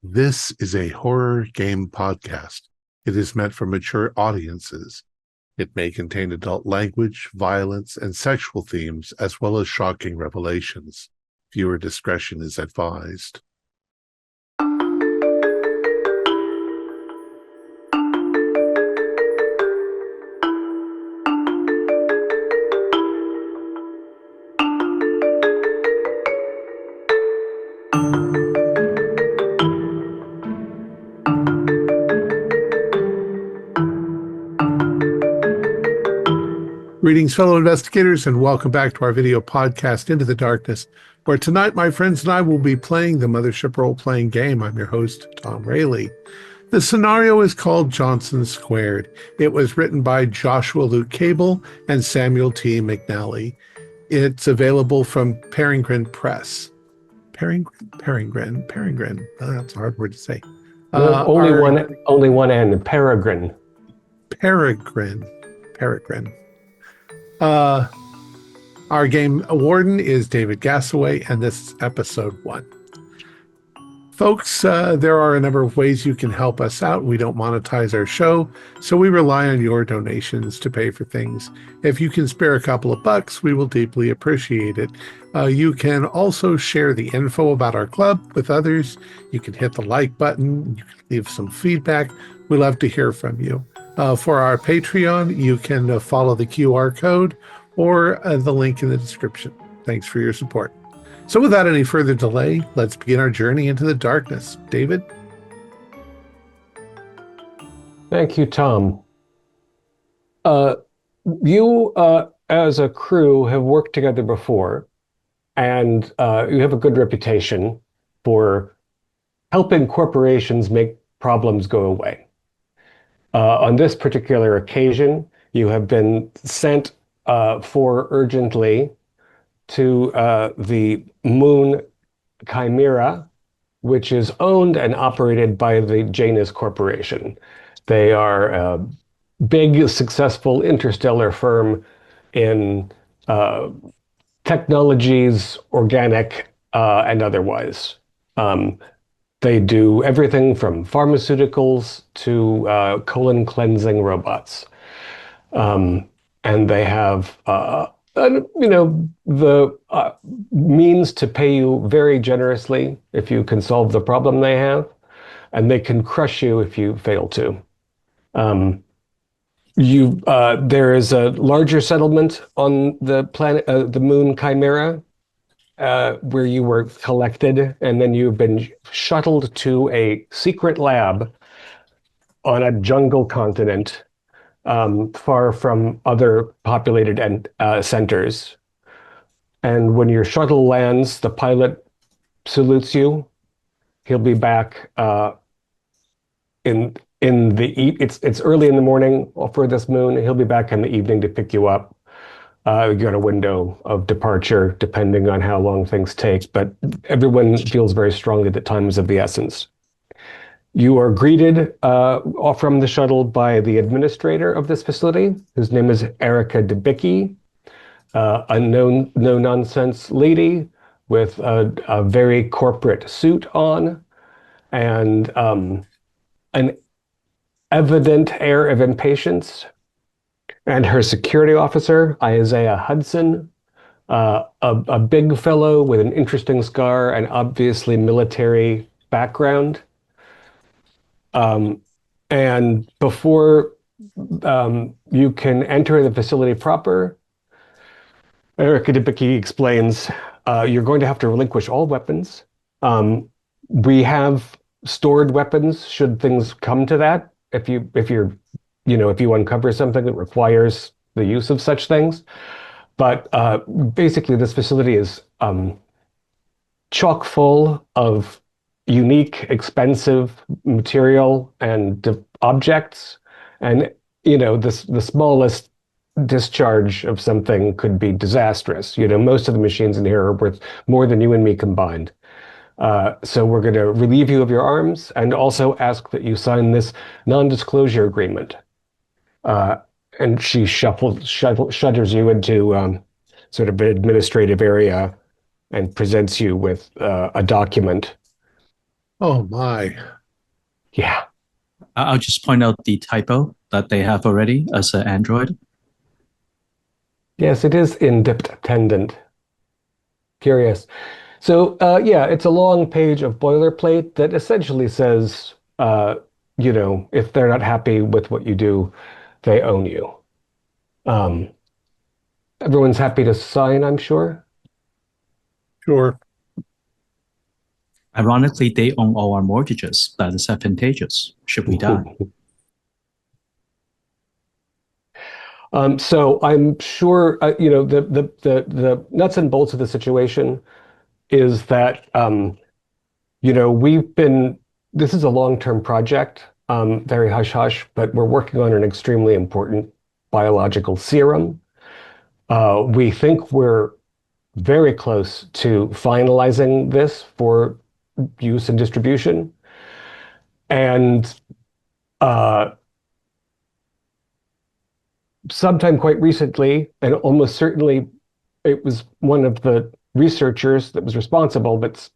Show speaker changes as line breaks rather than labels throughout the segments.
This is a horror game podcast. It is meant for mature audiences. It may contain adult language, violence, and sexual themes, as well as shocking revelations. Viewer discretion is advised. Greetings, fellow investigators, and welcome back to our video podcast, Into the Darkness, where tonight my friends and I will be playing the Mothership role-playing game. I'm your host, Thom Raley. The scenario is called Johnson Squared. It was written by Joshua Luke Cable and Samuel T. McNally. It's available from Peregrine Press. Peregrine. That's a hard word to say.
Only one N. Peregrine.
Peregrine. Our game warden is David Gassaway, and this is episode 1. Folks, there are a number of ways you can help us out. We don't monetize our show, so we rely on your donations to pay for things. If you can spare a couple of bucks, we will deeply appreciate it. You can also share the info about our club with others. You can hit the like button. You can leave some feedback. We love to hear from you. For our Patreon, you can follow the QR code or the link in the description. Thanks for your support. So without any further delay, let's begin our journey into the darkness. David?
Thank you, Thom. You, as a crew, have worked together before, and you have a good reputation for helping corporations make problems go away. On this particular occasion, you have been sent for urgently to the moon Chimera, which is owned and operated by the Janus Corporation. They are a big, successful interstellar firm in technologies, organic and otherwise. They do everything from pharmaceuticals to colon cleansing robots. And they have, the means to pay you very generously if you can solve the problem they have, and they can crush you if you fail to. There is a larger settlement on the planet, the moon Chimera, where you were collected, and then you've been shuttled to a secret lab on a jungle continent, far from other populated centers. And when your shuttle lands, the pilot salutes you. He'll be back it's early in the morning for this moon. He'll be back in the evening to pick you up. You got a window of departure depending on how long things take, but everyone feels very strongly that time is of the essence. You are greeted from the shuttle by the administrator of this facility, whose name is Erica Debicki, a no-nonsense lady with a very corporate suit on and an evident air of impatience. And her security officer, Isaiah Hudson, a big fellow with an interesting scar and obviously military background. And before you can enter the facility proper, Erica Debicki explains, you're going to have to relinquish all weapons. We have stored weapons should things come to that. If you uncover something that requires the use of such things. But basically, this facility is chock full of unique, expensive material and objects. And, the smallest discharge of something could be disastrous. Most of the machines in here are worth more than you and me combined. So we're going to relieve you of your arms and also ask that you sign this non-disclosure agreement. And she shutters you into sort of an administrative area and presents you with a document.
Oh my.
Yeah.
I'll just point out the typo that they have already as an Android.
Yes, it is independent. Curious. So, yeah, it's a long page of boilerplate that essentially says, if they're not happy with what you do, they own you. Um, Everyone's happy to sign, I'm sure.
Sure.
Ironically, they own all our mortgages. That is advantageous, should we die.
So I'm sure, the nuts and bolts of the situation is that, this is a long-term project, very hush-hush, but we're working on an extremely important biological serum. We think we're very close to finalizing this for use and distribution. And uh, sometime quite recently, and almost certainly it was one of the researchers that was responsible, but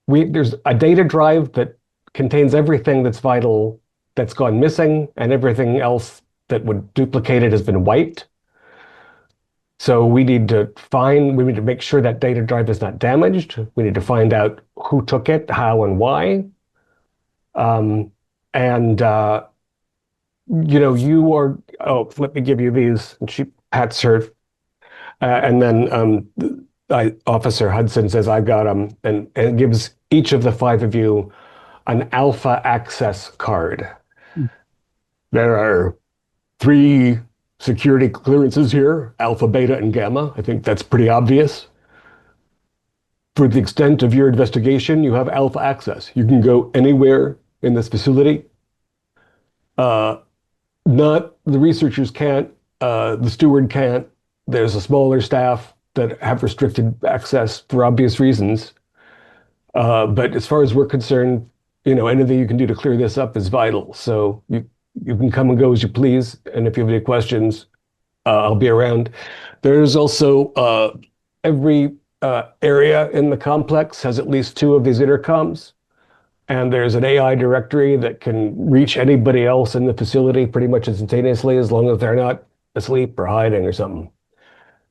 there's a data drive that contains everything that's vital that's gone missing, and everything else that would duplicate it has been wiped. So we need to make sure that data drive is not damaged. We need to find out who took it, how, and why. And let me give you these. And she pats her, and then Officer Hudson says, "I've got them," and gives each of the five of you an alpha access card. There are 3 security clearances here, alpha, beta, and gamma. I think that's pretty obvious. For the extent of your investigation, you have alpha access. You can go anywhere in this facility. Not the researchers can't, the steward can't. There's a smaller staff that have restricted access for obvious reasons. But as far as we're concerned, anything you can do to clear this up is vital. So you can come and go as you please. And if you have any questions, I'll be around. There's also every area in the complex has at least 2 of these intercoms. And there's an AI directory that can reach anybody else in the facility pretty much instantaneously, as long as they're not asleep or hiding or something.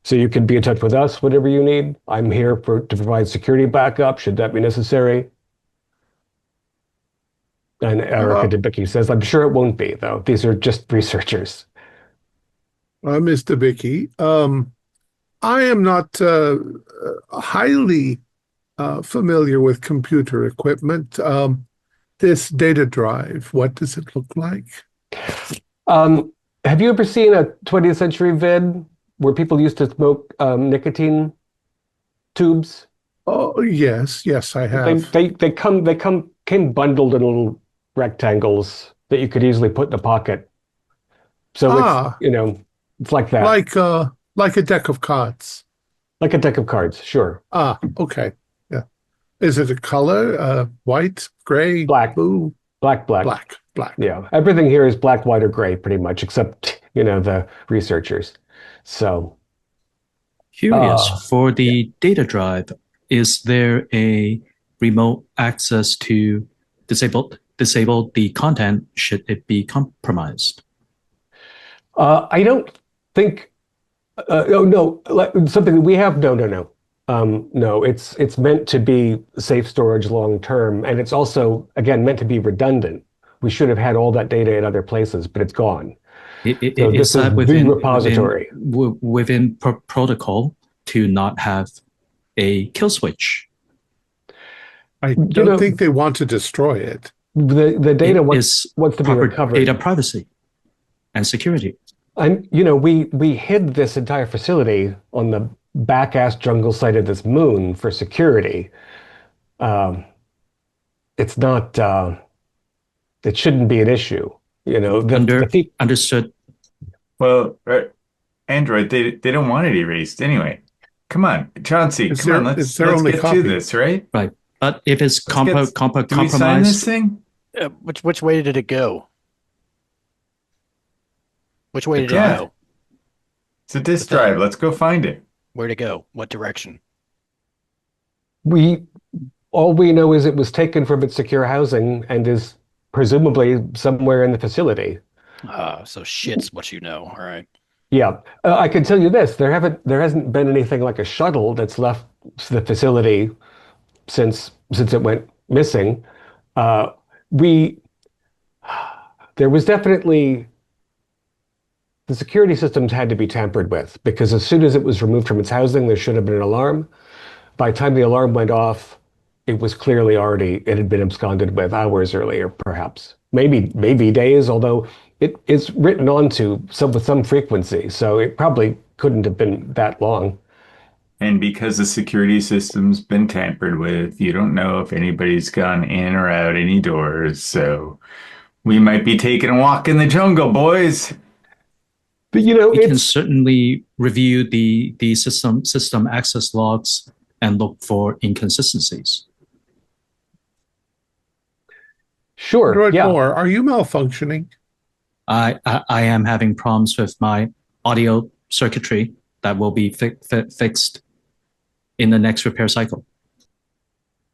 So you can be in touch with us, whatever you need. I'm here to provide security backup, should that be necessary. And Erica Debicki says, I'm sure it won't be, though. These are just researchers.
Ms. Debicki, I am not highly familiar with computer equipment. This data drive, what does it look like?
Have you ever seen a 20th century vid where people used to smoke nicotine tubes?
Oh, yes, I have.
They came bundled in little rectangles that you could easily put in a pocket. So it's like that.
Like a deck of cards.
Like a deck of cards, sure.
Okay. Yeah. Is it a color? White, gray,
black,
blue?
Black. Yeah. Everything here is black, white, or gray, pretty much, except, the researchers. So
Curious, for the data drive, is there a remote access to disable the content should it be compromised?
I don't think. No, something that we have. No. No, it's meant to be safe storage long term, and it's also again meant to be redundant. We should have had all that data in other places, but it's gone. So this is the repository
within protocol to not have a kill switch.
I don't think they want to destroy it.
The data wants to be recovered.
Data privacy and security.
And we hid this entire facility on the back-ass jungle site of this moon for security. It's not. It shouldn't be an issue.
Understood.
Well, Android, they don't want it erased anyway. Come on, Chauncey, let's get to this, right?
Right. But if it's compromised,
do we sign this thing?
Which way did it go? Which way did it go?
It's a disk drive. Let's go find it.
Where'd it go? What direction?
We All we know is it was taken from its secure housing and is presumably somewhere in the facility.
So shit's what you know. All right.
Yeah, I can tell you this: there hasn't been anything like a shuttle that's left the facility since it went missing. Uh, we there was definitely the security systems had to be tampered with because as soon as it was removed from its housing, there should have been an alarm. By the time the alarm went off, it was clearly it had been absconded with hours earlier, perhaps. Maybe days, although it is written onto with some frequency, so it probably couldn't have been that long.
And because the security system's been tampered with, you don't know if anybody's gone in or out any doors. So we might be taking a walk in the jungle, boys.
But
we can certainly review the system access logs and look for inconsistencies.
Sure.
Android Moore, are you malfunctioning?
I am having problems with my audio circuitry that will be fixed in the next repair cycle.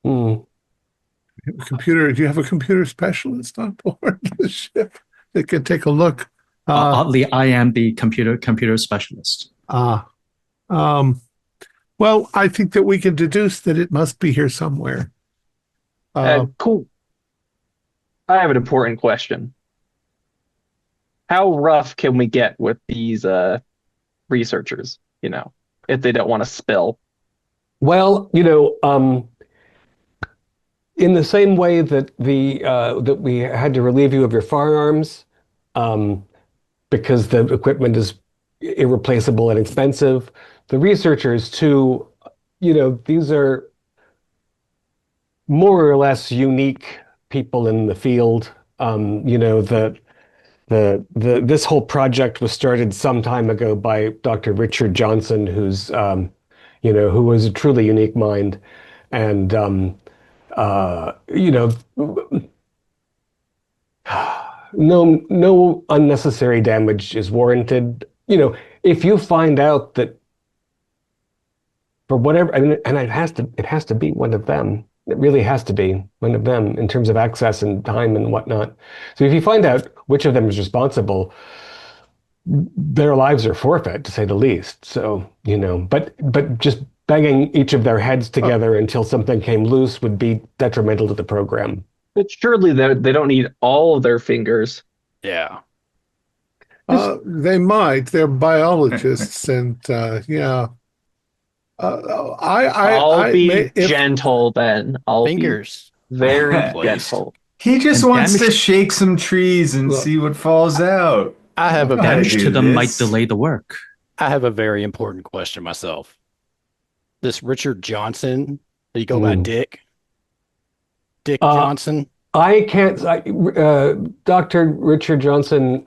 Mm.
Do you have a computer specialist on board the ship that can take a look?
Oddly, I am the computer specialist.
Well, I think that we can deduce that it must be here somewhere.
Cool. I have an important question. How rough can we get with these researchers, if they don't want to spill?
Well, in the same way that that we had to relieve you of your firearms, because the equipment is irreplaceable and expensive, the researchers too, these are more or less unique people in the field. This whole project was started some time ago by Dr. Richard Johnson, who was a truly unique mind, and no unnecessary damage is warranted. If you find out that for whatever, and it has to be one of them. It really has to be one of them in terms of access and time and whatnot. So if you find out which of them is responsible, their lives are forfeit, to say the least. So, but just banging each of their heads together until something came loose would be detrimental to the program.
But surely they don't need all of their fingers.
Yeah.
They might. They're biologists, and yeah.
I'll be gentle then. I'll
fingers.
Be very gentle.
He just wants to shake some trees and see what falls out.
I have a
damage to them might delay the work.
I have a very important question myself. This Richard Johnson, did he go by Dick? Dick Johnson?
I can't. Dr. Richard Johnson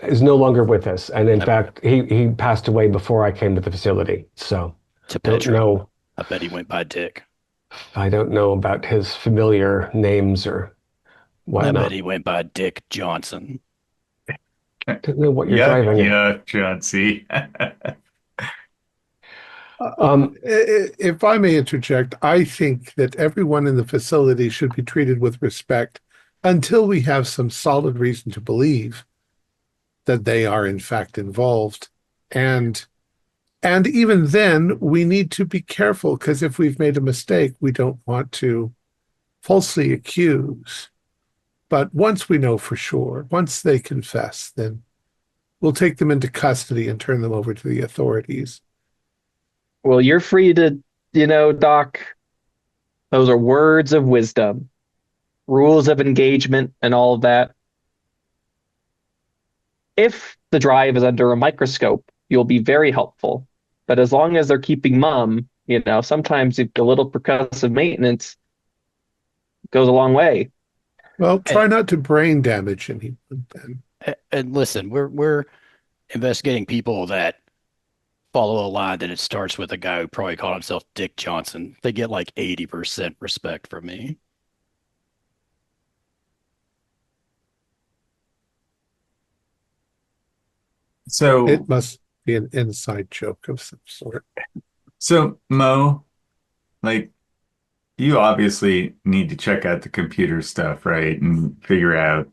is no longer with us, and in fact, he passed away before I came to the facility. So. Don't know.
I bet he went by Dick.
I don't know about his familiar names or whatnot.
I bet he went by Dick Johnson.
I don't know what you're driving at.
Yeah, Johnsy.
If I may interject, I think that everyone in the facility should be treated with respect until we have some solid reason to believe that they are in fact involved. And even then, we need to be careful, because if we've made a mistake, we don't want to falsely accuse. But once we know for sure, once they confess, then we'll take them into custody and turn them over to the authorities.
Well, you're free to, Doc. Those are words of wisdom, rules of engagement, and all of that. If the drive is under a microscope, you'll be very helpful. But as long as they're keeping mum, sometimes a little percussive maintenance goes a long way.
Well, try not to brain damage anyone then.
And listen, we're investigating people that follow a line that it starts with a guy who probably called himself Dick Johnson. They get like 80% respect from me.
So
it must be an inside joke of some sort.
So Mo, you obviously need to check out the computer stuff, right? And figure out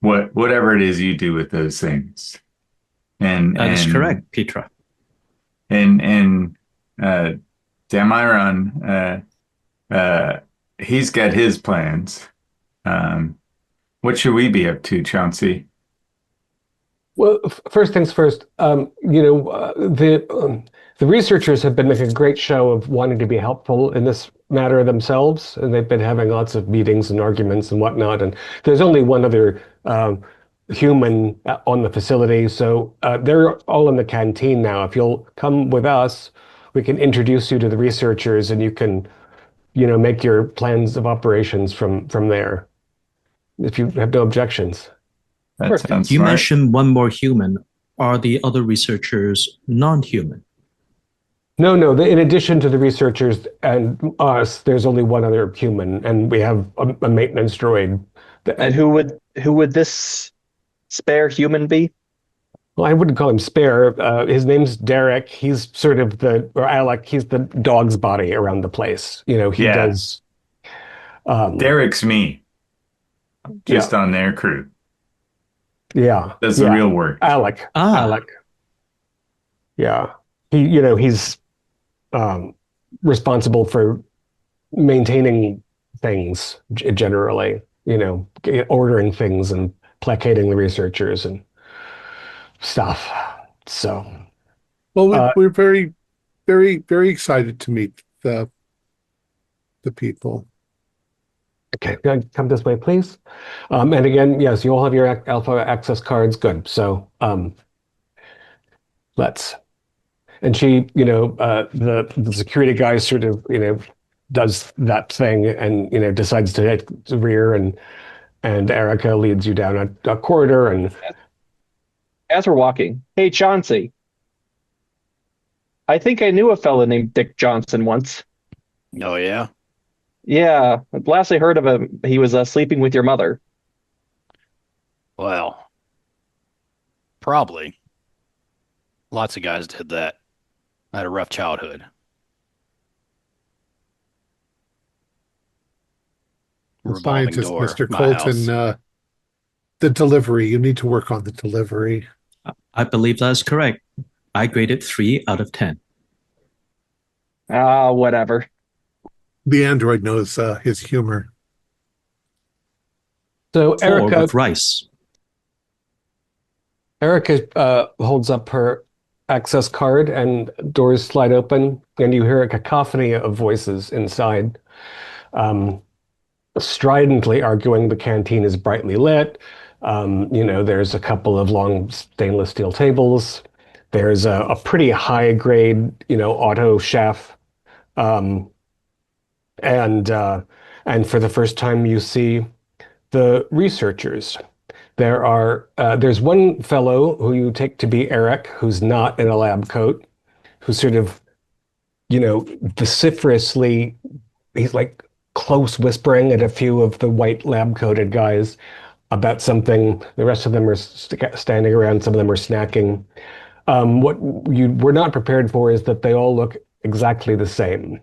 whatever it is you do with those things.
That is correct, Petra.
And Damiron, he's got his plans. What should we be up to, Chauncey?
Well, first things first, the researchers have been making a great show of wanting to be helpful in this matter themselves, and they've been having lots of meetings and arguments and whatnot. And there's only one other human on the facility, so they're all in the canteen now. If you'll come with us, we can introduce you to the researchers, and you can, make your plans of operations from there, if you have no objections.
That sounds
You
smart.
mentioned one more human. Are the other researchers non-human?
No. In addition to the researchers and us, there's only one other human, and we have a maintenance droid.
And who would this spare human be?
Well, I wouldn't call him spare. His name's Derek. He's sort of or Alec. He's the dog's body around the place. He does.
Derek's me, just on their crew.
Yeah,
Does the real work.
Alec. Yeah, he's responsible for maintaining things generally. Ordering things and placating the researchers and stuff. So,
well, we're very, very, very excited to meet the people.
Okay, come this way, please. And again, yes, you all have your alpha access cards. Good. So, let's. And she, the security guy sort of, does that thing and, decides to hit the rear, and Erica leads you down a corridor. And
as we're walking, hey, Chauncey, I think I knew a fella named Dick Johnson once.
Oh, yeah?
Yeah, last I heard of him, he was sleeping with your mother.
Well, probably. Lots of guys did that. I had a rough childhood. Revolving
Scientist,
door,
Mr.
my
Colton,
house.
the delivery. You need to work on the delivery.
I believe that's correct. I graded 3 out of 10.
Whatever.
The android knows his humor.
so
4
Erica
with rice.
holds up her access card, and doors slide open, and you hear a cacophony of voices inside, stridently arguing the canteen is brightly lit. There's a couple of long stainless steel tables. There's a pretty high grade, auto chef. And for the first time, you see the researchers. There's one fellow who you take to be Eric, who's not in a lab coat, who's sort of, vociferously, he's like close whispering at a few of the white lab coated guys about something. The rest of them are standing around. Some of them are snacking. What you were not prepared for is that they all look exactly the same.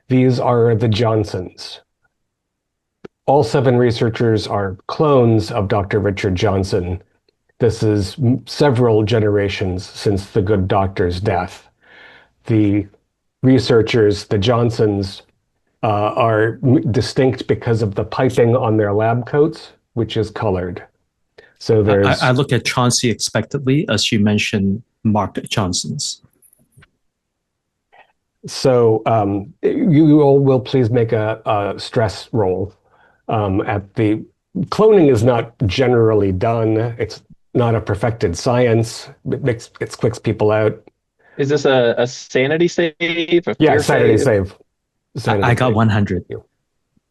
These are the Johnsons. All 7 researchers are clones of Dr. Richard Johnson. This is several generations since the good doctor's death. The researchers, the Johnsons, are distinct because of the piping on their lab coats, which is colored. So there's.
I look at Chauncey expectantly as you mentioned Mark Johnson's.
So you all will please make a stress roll. Cloning is not generally done. It's not a perfected science. It clicks people out.
Is this a sanity save?
Yeah, sanity save.
I got 100.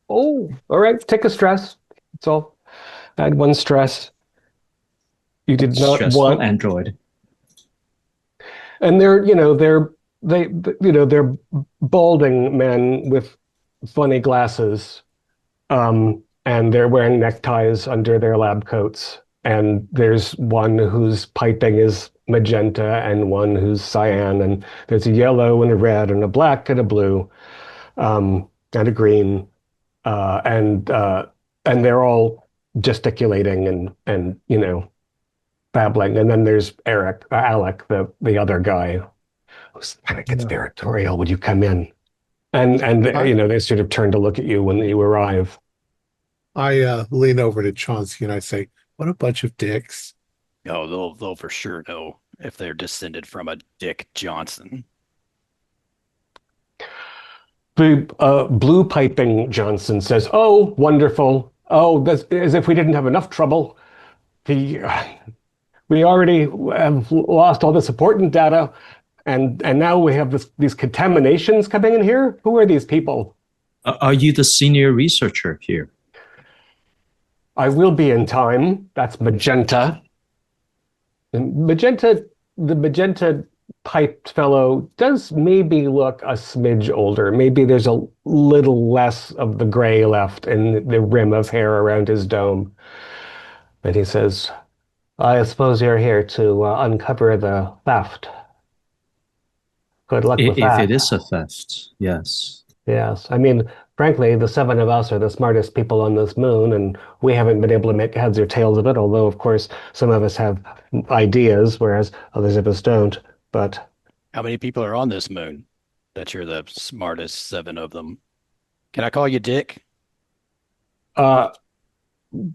Oh, all right. Take a stress. That's all. Add 1 stress. You did not
Stressful
want
android.
And they're balding men with funny glasses, and they're wearing neckties under their lab coats. And there's one whose piping is magenta and one who's cyan, and there's a yellow and a red and a black and a blue. and a green, and they're all gesticulating and babbling. And then there's Alec, the other guy, who's kind of conspiratorial. Would you come in? And they sort of turn to look at you when you arrive.
I lean over to Chauncey and I say, "What a bunch of dicks."
Oh, they'll for sure know if they're descended from a Dick Johnson.
Blue Piping Johnson says, "Oh, wonderful. Oh, that's as if we didn't have enough trouble. The We already have lost all this important data, and now we have these contaminations coming in here. Who are these people?"
Are you the senior researcher here?
I will be in time. That's Magenta. And the magenta piped fellow does maybe look a smidge older. Maybe there's a little less of the gray left in the rim of hair around his dome. But he says, "I suppose you're here to uncover the theft. Good luck with
If
that."
it is a theft, yes.
Yes. I mean, frankly, the seven of us are the smartest people on this moon, and we haven't been able to make heads or tails of it, although, of course, some of us have ideas, whereas others of us don't. But
How many people are on this moon that you're the smartest seven of them? Can I call you Dick?
uh,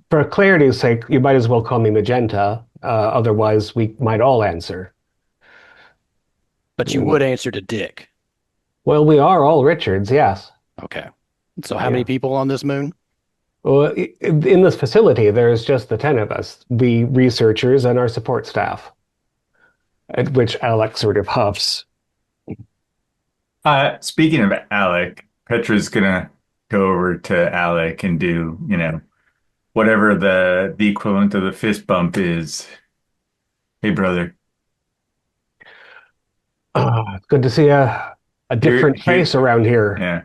for clarity's sake, you might as well call me Magenta. Otherwise, we might all answer.
But you would answer to Dick.
Well, we are all Richards, yes.
Okay. So how many people on this moon?
Well, in this facility, there's just the 10 of us, the researchers and our support staff, at which Alex sort of huffs.
Speaking of Alec, Petra's gonna go over to Alec and do, whatever the equivalent of the fist bump is. Hey, brother.
It's good to see a different face around here.
Yeah.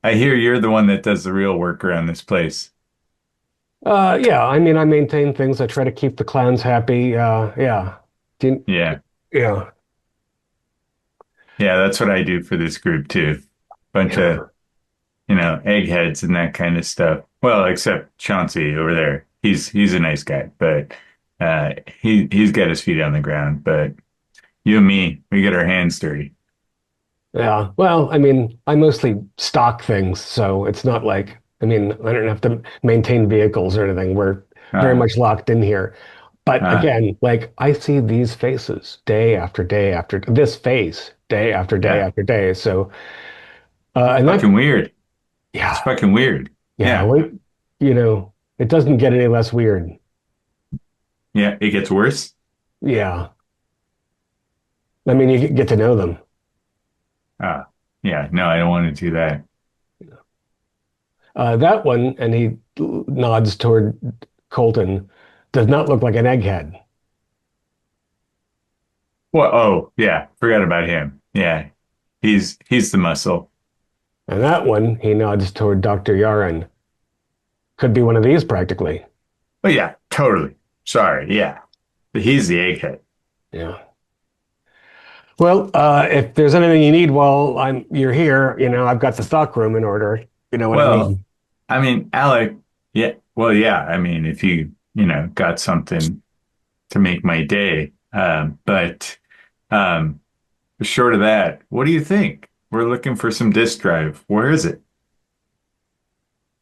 I hear you're the one that does the real work around this place.
Yeah, I mean, I maintain things. I try to keep the clowns happy. Yeah.
Yeah.
Yeah.
Yeah, that's what I do for this group too. Bunch of, eggheads and that kind of stuff. Well, except Chauncey over there. He's a nice guy, but he's got his feet on the ground. But you and me, we get our hands dirty.
Yeah. Well, I mean, I mostly stock things, so it's not like, I mean, I don't have to maintain vehicles or anything. We're very much locked in here. But again, like I see these faces day after day after this face day after day after day. So, and that's
fucking weird.
Yeah.
It's fucking weird.
Yeah. Wait, it doesn't get any less weird.
Yeah. It gets worse.
Yeah. I mean, you get to know them.
Yeah. No, I don't want to do that.
That one, and he nods toward Colton, does not look like an egghead.
Well, oh, yeah. Forgot about him. Yeah. He's the muscle.
And that one, he nods toward Dr. Yaron. Could be one of these practically.
Oh, yeah. Totally. Sorry. Yeah. But he's the egghead.
Yeah. Well, if there's anything you need while you're here, I've got the stock room in order. You know what I mean?
I mean, Alec, yeah. Well, yeah. I mean, if you, got something to make my day. But short of that, what do you think? We're looking for some disk drive. Where is it?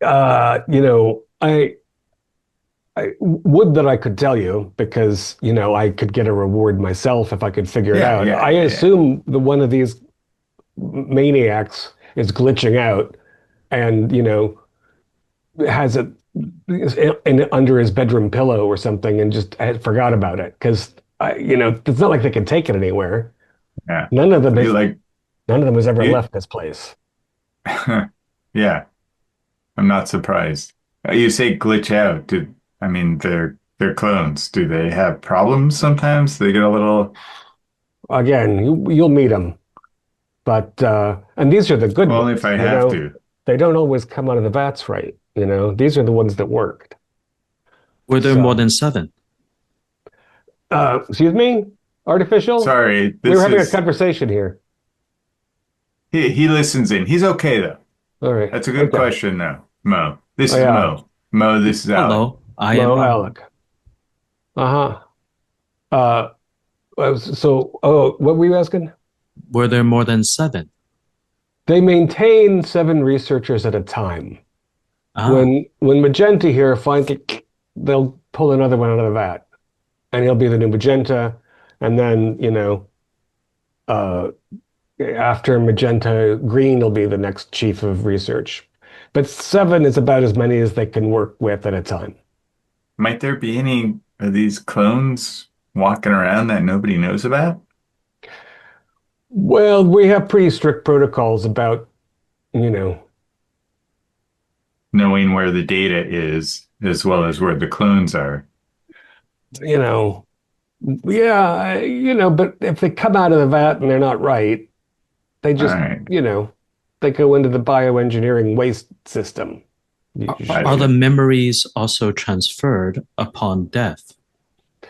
I would that I could tell you because, I could get a reward myself if I could figure it out. I assume the one of these maniacs is glitching out and, has it under his bedroom pillow or something and just forgot about it. Because, it's not like they can take it anywhere.
Yeah.
None of them has ever left this place.
Yeah. I'm not surprised. You say glitch out. They're clones. Do they have problems sometimes? They get a little...
Again, you'll meet them. But, and these are the good ones.
Only if I have to.
They don't always come out of the vats right. These are the ones that worked.
Were there more than 7?
Excuse me? Artificial?
Sorry.
We were having a conversation here.
He listens in. He's okay, though.
All right.
That's a good
Okay.
question, though. Mo. This
Oh,
is
yeah.
Mo. Mo, this is Alec.
Hello, I am
Mo
Mo.
Alec. Uh-huh. What were you asking?
Were there more than 7?
They maintain 7 researchers at a time.
Ah,
When Magenta here finds it, they'll pull another one out of the vat, and he'll be the new Magenta, and then, uh, after Magenta, Green will be the next chief of research. But 7 is about as many as they can work with at a time.
Might there be any of these clones walking around that nobody knows about?
Well, we have pretty strict protocols about, you know,
Knowing where the data is, as well as where the clones are.
you know, yeah, but if they come out of the vat and they're not right, they
All
just,
right.
they go into the bioengineering waste system.
are the memories also transferred upon death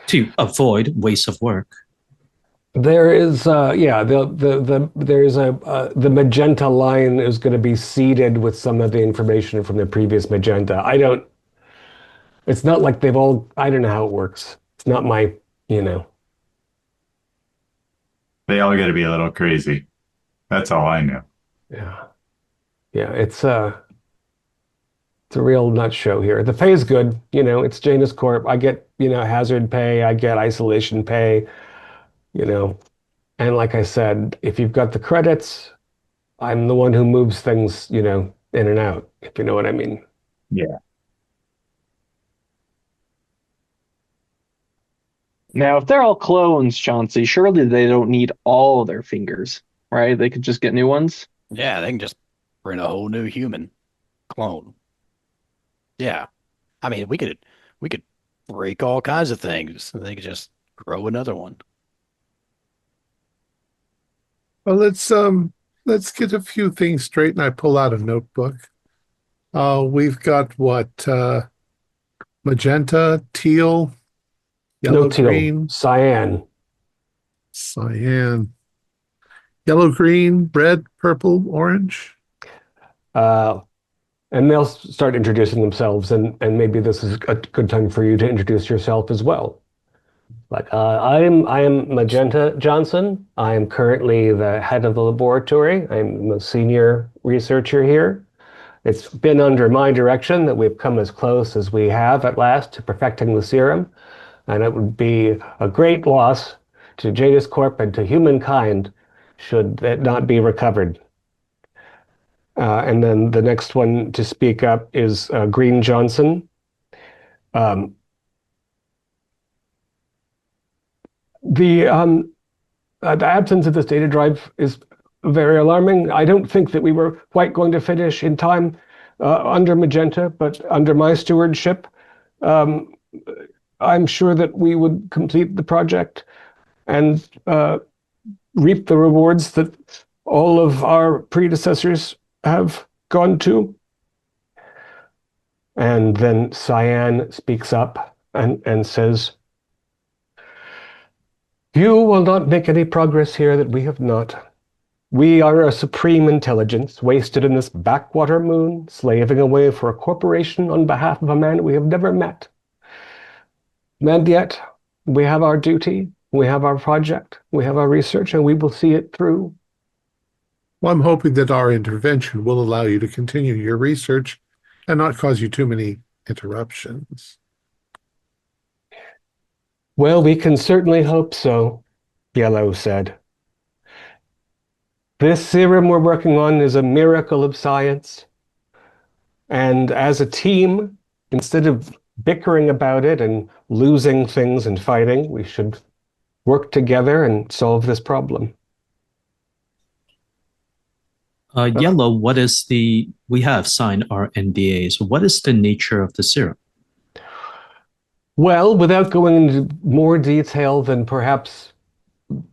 to avoid waste of work?
There is, there's the magenta line is going to be seeded with some of the information from the previous magenta. It's not like I don't know how it works. It's not my, you know,
They all got to be a little crazy. That's all I know.
yeah, yeah. It's a real nut show here. The pay is good. It's Janus Corp. I get, hazard pay. I get isolation pay, you know. And like I said, if you've got the credits, I'm the one who moves things, in and out, if you know what I mean.
Yeah.
Now, if they're all clones, Chauncey, surely they don't need all their fingers, right? They could just get new ones.
Yeah, they can just print a whole new human clone. Yeah. I mean, we could break all kinds of things. They could just grow another one.
Well, let's get a few things straight, and I pull out a notebook. We've got what magenta, teal,
No
yellow,
teal,
green,
cyan.
cyan, yellow, green, red, purple, orange.
Uh, and they'll start introducing themselves, and maybe this is a good time for you to introduce yourself as well. Like, I am Magenta Johnson. I am currently the head of the laboratory. I'm a senior researcher here. It's been under my direction that we've come as close as we have at last to perfecting the serum, and it would be a great loss to Janus Corp and to humankind should it not be recovered. And then the next one to speak up is Green Johnson. Um, the absence of this data drive is very alarming. I don't think that we were quite going to finish in time under Magenta, but under my stewardship, um, I'm sure that we would complete the project and reap the rewards that all of our predecessors have gone to. And then Cyan speaks up and says, "You will not make any progress here that we have not. We are a supreme intelligence, wasted in this backwater moon, slaving away for a corporation on behalf of a man we have never met. And yet, we have our duty, we have our project, we have our research, and we will see it through."
Well, I'm hoping that our intervention will allow you to continue your research and not cause you too many interruptions.
"Well, we can certainly hope so," Yellow said. "This serum we're working on is a miracle of science. And as a team, instead of bickering about it and losing things and fighting, we should work together and solve this problem."
Yellow, we have signed our NDAs. What is the nature of the serum?
Well, without going into more detail than perhaps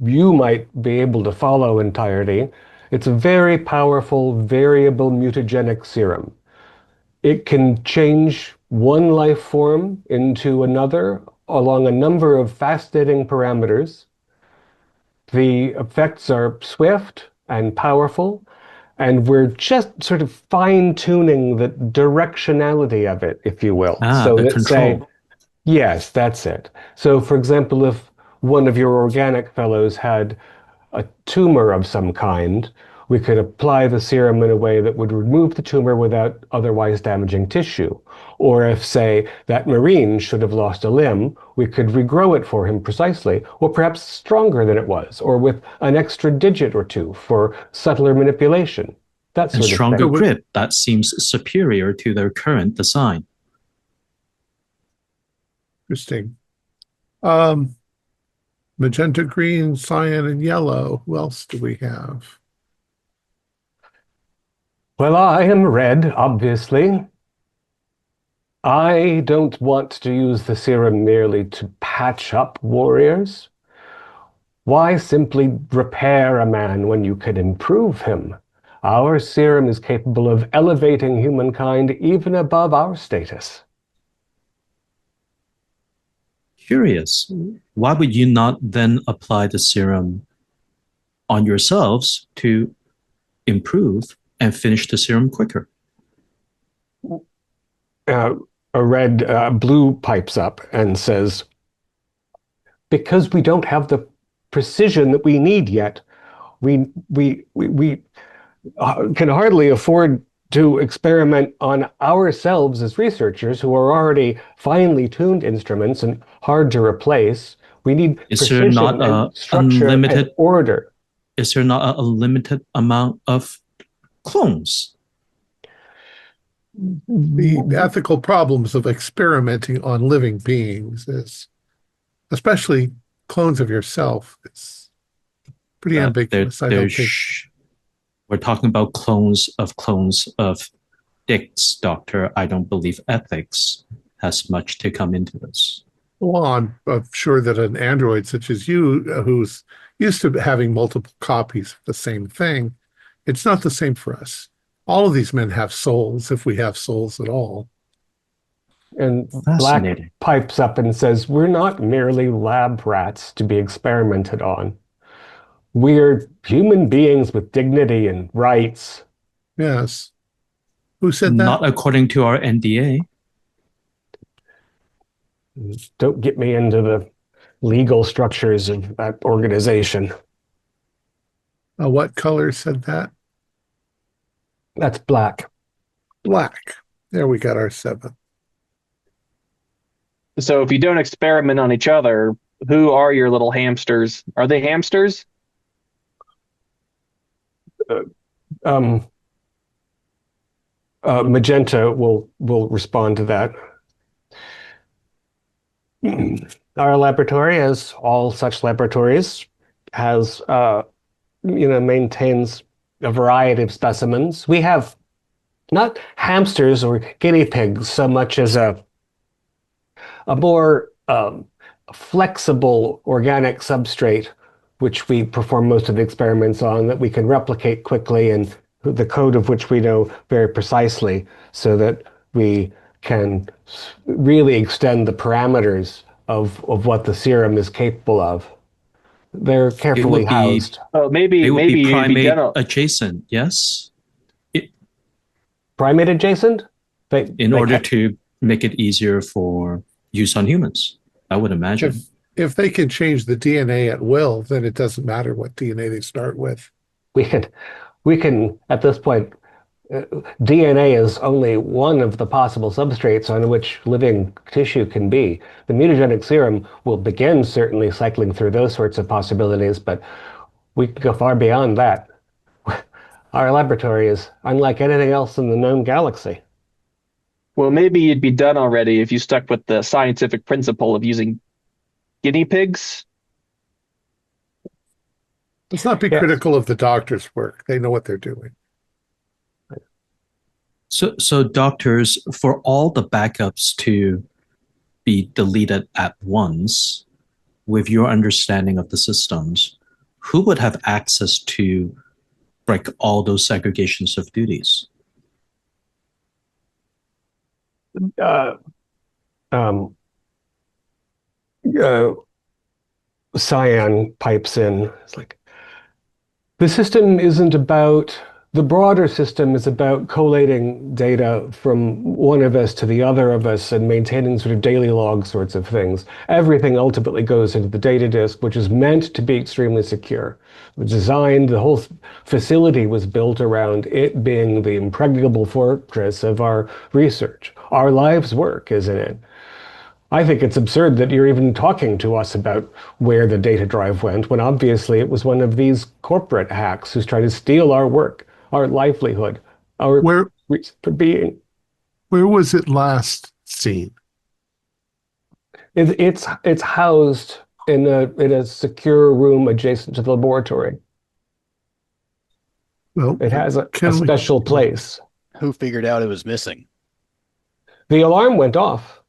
you might be able to follow entirety, it's a very powerful variable mutagenic serum. It can change one life form into another along a number of fascinating parameters. The effects are swift and powerful, And we're just sort of fine-tuning the directionality of it, if you will. So
The
let's say,
control.
yes, that's it. So for example, if one of your organic fellows had a tumor of some kind, we could apply the serum in a way that would remove the tumor without otherwise damaging tissue. Or if, say, that Marine should have lost a limb, we could regrow it for him precisely, or perhaps stronger than it was, or with an extra digit or two for subtler manipulation. That
And
sort of
stronger
thing.
grip, that seems superior to their current design.
Interesting. Magenta, green, cyan, and yellow. Who else do we have?
Well, I am red, obviously. I don't want to use the serum merely to patch up warriors. Why simply repair a man when you can improve him? Our serum is capable of elevating humankind even above our status.
Curious. Why would you not then apply the serum on yourselves to improve and finish the serum quicker?
Blue pipes up and says, because we don't have the precision that we need yet, we can hardly afford to experiment on ourselves as researchers who are already finely tuned instruments and hard to replace. We need precision and structure and order.
Is there not a limited amount of clones?
The ethical problems of experimenting on living beings is, especially clones of yourself, it's pretty ambiguous. I don't think.
We're talking about clones of dicks, Doctor. I don't believe ethics has much to come into this.
Well, I'm sure that an android such as you, who's used to having multiple copies of the same thing, it's not the same for us. All of these men have souls, if we have souls at all.
And Black pipes up and says, we're not merely lab rats to be experimented on. We're human beings with dignity and rights.
Yes. Who said that?
Not according to our NDA.
Don't get me into the legal structures of that organization.
What color said that?
That's black.
Black. There we got our 7.
So if you don't experiment on each other, who are your little hamsters? Are they hamsters?
Magenta will respond to that. Our laboratory, as all such laboratories, has maintains a variety of specimens. We have not hamsters or guinea pigs so much as a more flexible organic substrate, which we perform most of the experiments on, that we can replicate quickly and the code of which we know very precisely, so that we can really extend the parameters of what the serum is capable of. They're carefully housed.
Oh, maybe
it would be primate
be
adjacent, yes?
Primate adjacent?
In order to make it easier for use on humans, I would imagine.
If they can change the DNA at will, then it doesn't matter what DNA they start with.
We can at this point, DNA is only one of the possible substrates on which living tissue can be. The mutagenic serum will begin certainly cycling through those sorts of possibilities, but we can go far beyond that. Our laboratory is unlike anything else in the known galaxy.
Well, maybe you'd be done already if you stuck with the scientific principle of using guinea pigs.
Let's not be critical of the doctor's work. They know what they're doing.
So doctors, for all the backups to be deleted at once, with your understanding of the systems, who would have access to break all those segregations of duties?
Cyan pipes in. It's like, the system isn't about The broader system is about collating data from one of us to the other of us and maintaining sort of daily log sorts of things. Everything ultimately goes into the data disk, which is meant to be extremely secure. The whole facility was built around it being the impregnable fortress of our research. Our life's work is in it. I think it's absurd that you're even talking to us about where the data drive went, when obviously it was one of these corporate hacks who's trying to steal our work, our livelihood, our reason for being.
Where was it last seen?
It's housed in a secure room adjacent to the laboratory.
Well,
it has a special place.
Who figured out it was missing?
The alarm went off.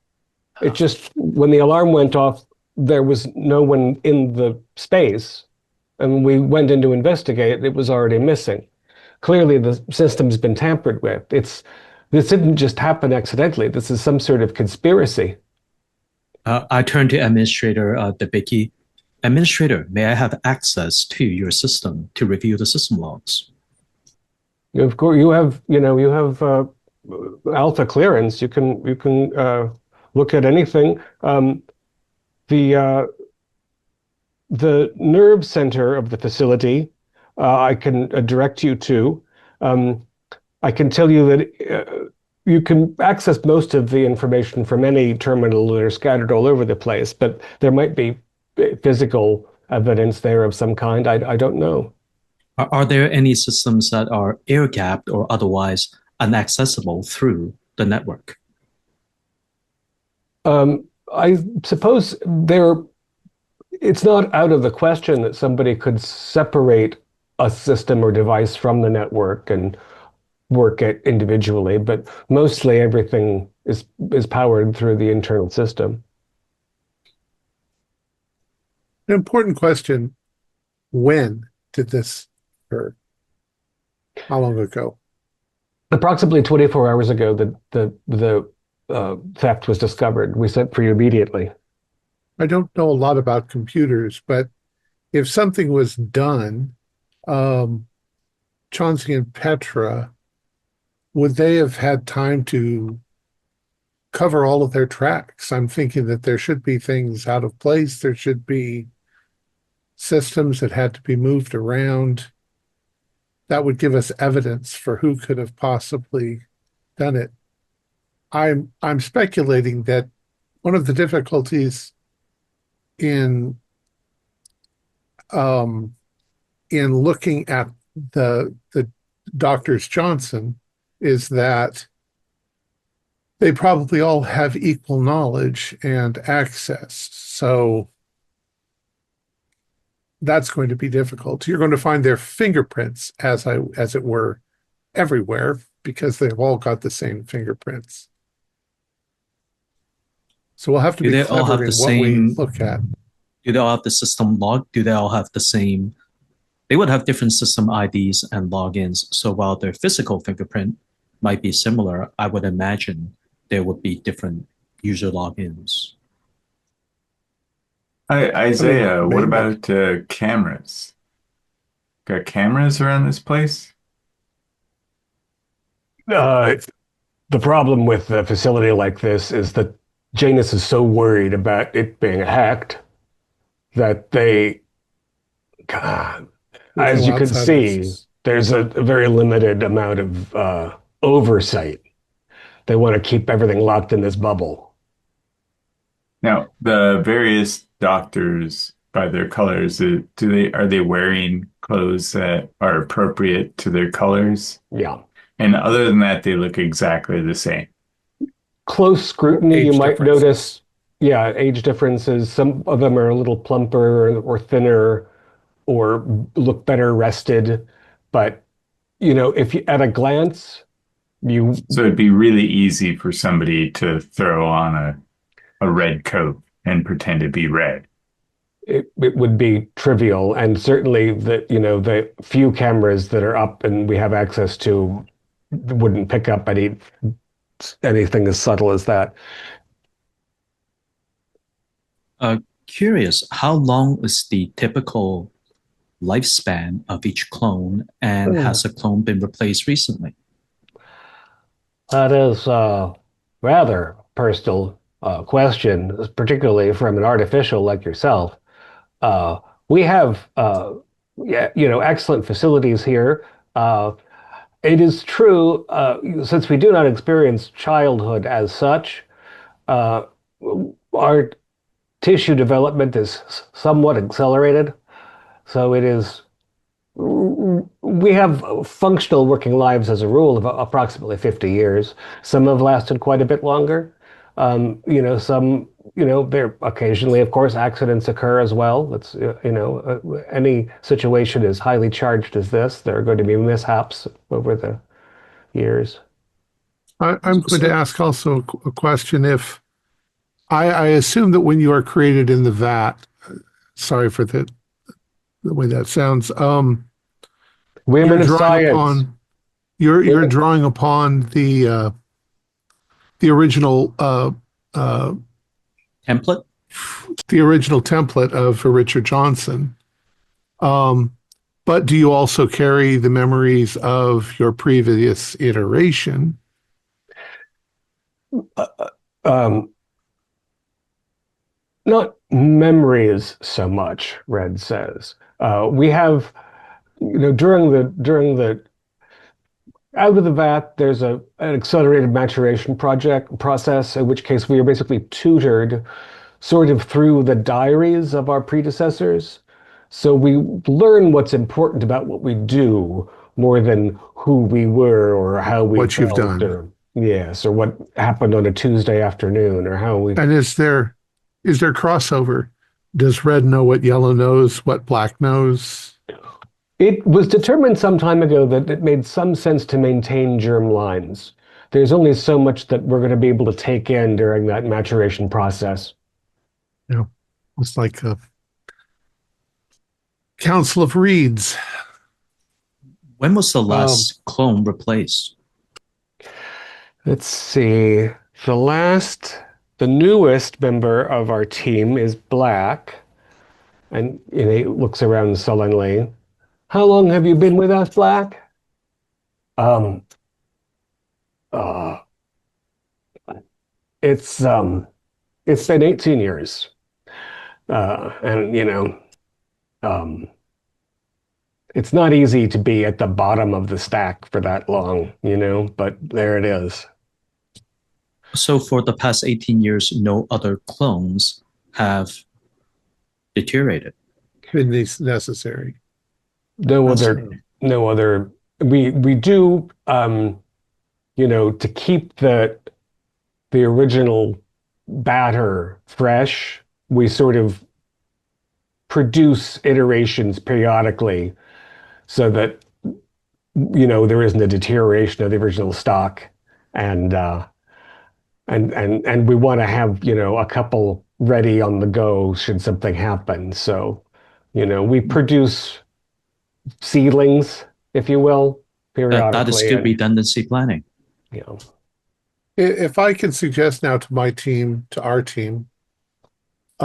It just, when the alarm went off, there was no one in the space. And we went in to investigate, it was already missing. Clearly, the system's been tampered with. This didn't just happen accidentally. This is some sort of conspiracy.
I turn to Administrator Debicki. Administrator, may I have access to your system to review the system logs?
Of course, you have alpha clearance. You can look at anything. The nerve center of the facility, I can direct you to. I can tell you that you can access most of the information from any terminal that are scattered all over the place, but there might be physical evidence there of some kind. I don't know.
Are there any systems that are air-gapped or otherwise inaccessible through the network?
I suppose it's not out of the question that somebody could separate a system or device from the network and work it individually, but mostly everything is powered through the internal system.
An important question: when did this occur? How long ago?
Approximately 24 hours ago, the theft was discovered. We sent for you immediately.
I don't know a lot about computers, but if something was done, Chauncey and Petra, would they have had time to cover all of their tracks? I'm thinking that there should be things out of place. There should be systems that had to be moved around. That would give us evidence for who could have possibly done it. I'm speculating that one of the difficulties in looking at the doctors Johnson is that they probably all have equal knowledge and access. So that's going to be difficult. You're going to find their fingerprints, as it were, everywhere, because they've all got the same fingerprints. So we'll have to be clever in what we look at.
Do they all have the system log? Do they all have the same? They would have different system IDs and logins. So while their physical fingerprint might be similar, I would imagine there would be different user logins.
Isaiah, what about cameras? Got cameras around this place?
The problem with a facility like this is that Janus is so worried about it being hacked that as you can see, there's a very limited amount of oversight. They want to keep everything locked in this bubble.
Now, the various doctors, by their colors, are they wearing clothes that are appropriate to their colors?
Yeah.
And other than that, they look exactly the same.
Close scrutiny, you might notice, age differences. Some of them are a little plumper or thinner or look better rested. But, if you, at a glance,
So it'd be really easy for somebody to throw on a red coat and pretend to be red.
It would be trivial. And certainly the few cameras that are up and we have access to wouldn't pick up anything as subtle as that.
Curious, how long is the typical lifespan of each clone, and has a clone been replaced recently?
That is a rather personal question, particularly from an artificial like yourself. We have, yeah, excellent facilities here. It is true, since we do not experience childhood as such, uh, our tissue development is somewhat accelerated. So it is, we have functional working lives as a rule of approximately 50 years. Some have lasted quite a bit longer. Some, there occasionally, of course, accidents occur as well. It's, any situation is highly charged as this. There are going to be mishaps over the years.
I'm going to ask also a question. If I assume that when you are created in the vat, sorry for the way that sounds,
Women of science.
You're drawing upon the original
Template?
the original template of Richard Johnson. But do you also carry the memories of your previous iteration?
Not memories so much, Red says. We have, during the out of the vat, there's an accelerated maturation process, in which case we are basically tutored sort of through the diaries of our predecessors. So we learn what's important about what we do more than who we were or how we
what
felt,
you've done.
or what happened on a Tuesday afternoon, or how we.
And is there crossover? Does red know what yellow knows, what black knows?
It was determined some time ago that it made some sense to maintain germ lines. There's only so much that we're going to be able to take in during that maturation process.
Yeah, it's like a Council of Reeds.
When was the last clone replaced?
Let's see. The newest member of our team is Black, and he looks around sullenly. How long have you been with us, Black? Um, uh, it's been 18 years. And it's not easy to be at the bottom of the stack for that long, but there it is.
So for the past 18 years, no other clones have deteriorated.
It's necessary.
No other. We do, to keep the original batter fresh. We sort of produce iterations periodically, so that there isn't a deterioration of the original stock, and we want to have a couple ready on the go should something happen. So, we produce seedlings, if you will, periodically.
That is good redundancy planning.
If I can suggest now to my team, to our team, it's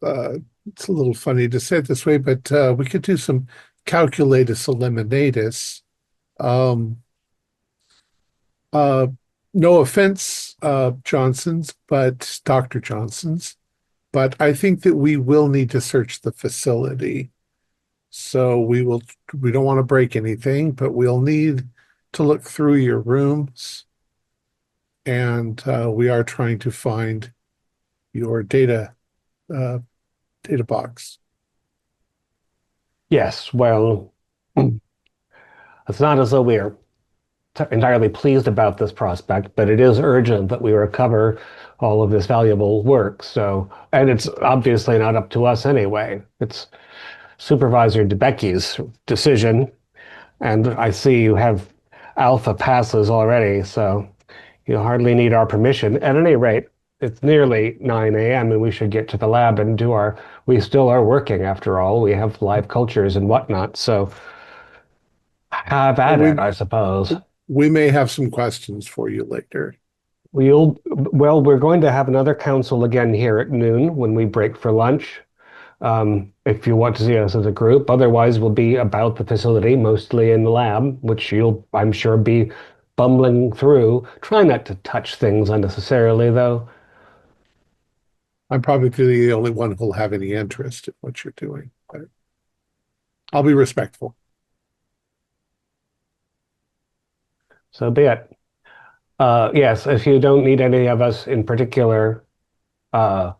a little funny to say it this way, but we could do some calculatus eliminatus. No offense, Johnson's, but Dr. Johnson's, but I think that we will need to search the facility. So we don't want to break anything, but we'll need to look through your rooms. And we are trying to find your data box.
Yes, well, it's not as though we are entirely pleased about this prospect, but it is urgent that we recover all of this valuable work. So, and it's obviously not up to us anyway. It's Supervisor DeBecky's decision, and I see you have alpha passes already, so you hardly need our permission. At any rate, it's nearly 9 a.m. and we should get to the lab and we still are working after all. We have live cultures and whatnot, so have at it, I suppose.
We may have some questions for you later.
We're going to have another council again here at noon when we break for lunch. if you want to see us as a group. Otherwise, we'll be about the facility, mostly in the lab, which you'll, I'm sure, be bumbling through. Try not to touch things unnecessarily, though.
I'm probably the only one who'll have any interest in what you're doing, but I'll be respectful.
So be it. Yes, if you don't need any of us in particular, uh,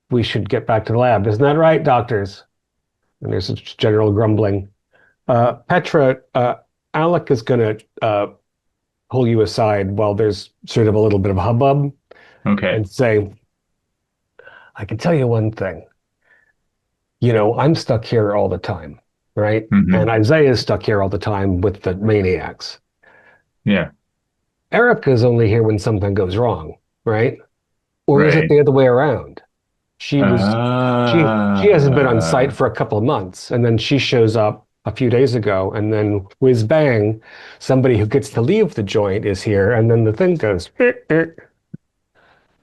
we should get back to the lab. Isn't that right, doctors? And there's a general grumbling. Petra, Alec is going to pull you aside while there's sort of a little bit of hubbub
Okay.
and say, I can tell you one thing. I'm stuck here all the time, right?
Mhm.
And Isaiah's stuck here all the time with the maniacs.
Yeah.
Erica's only here when something goes wrong, right? Or is it
Right.
the other way around? She hasn't been on site
Ah.
for a couple of months, and then she shows up a few days ago, and then whiz bang, somebody who gets to leave the joint is here, and then the thing goes. Just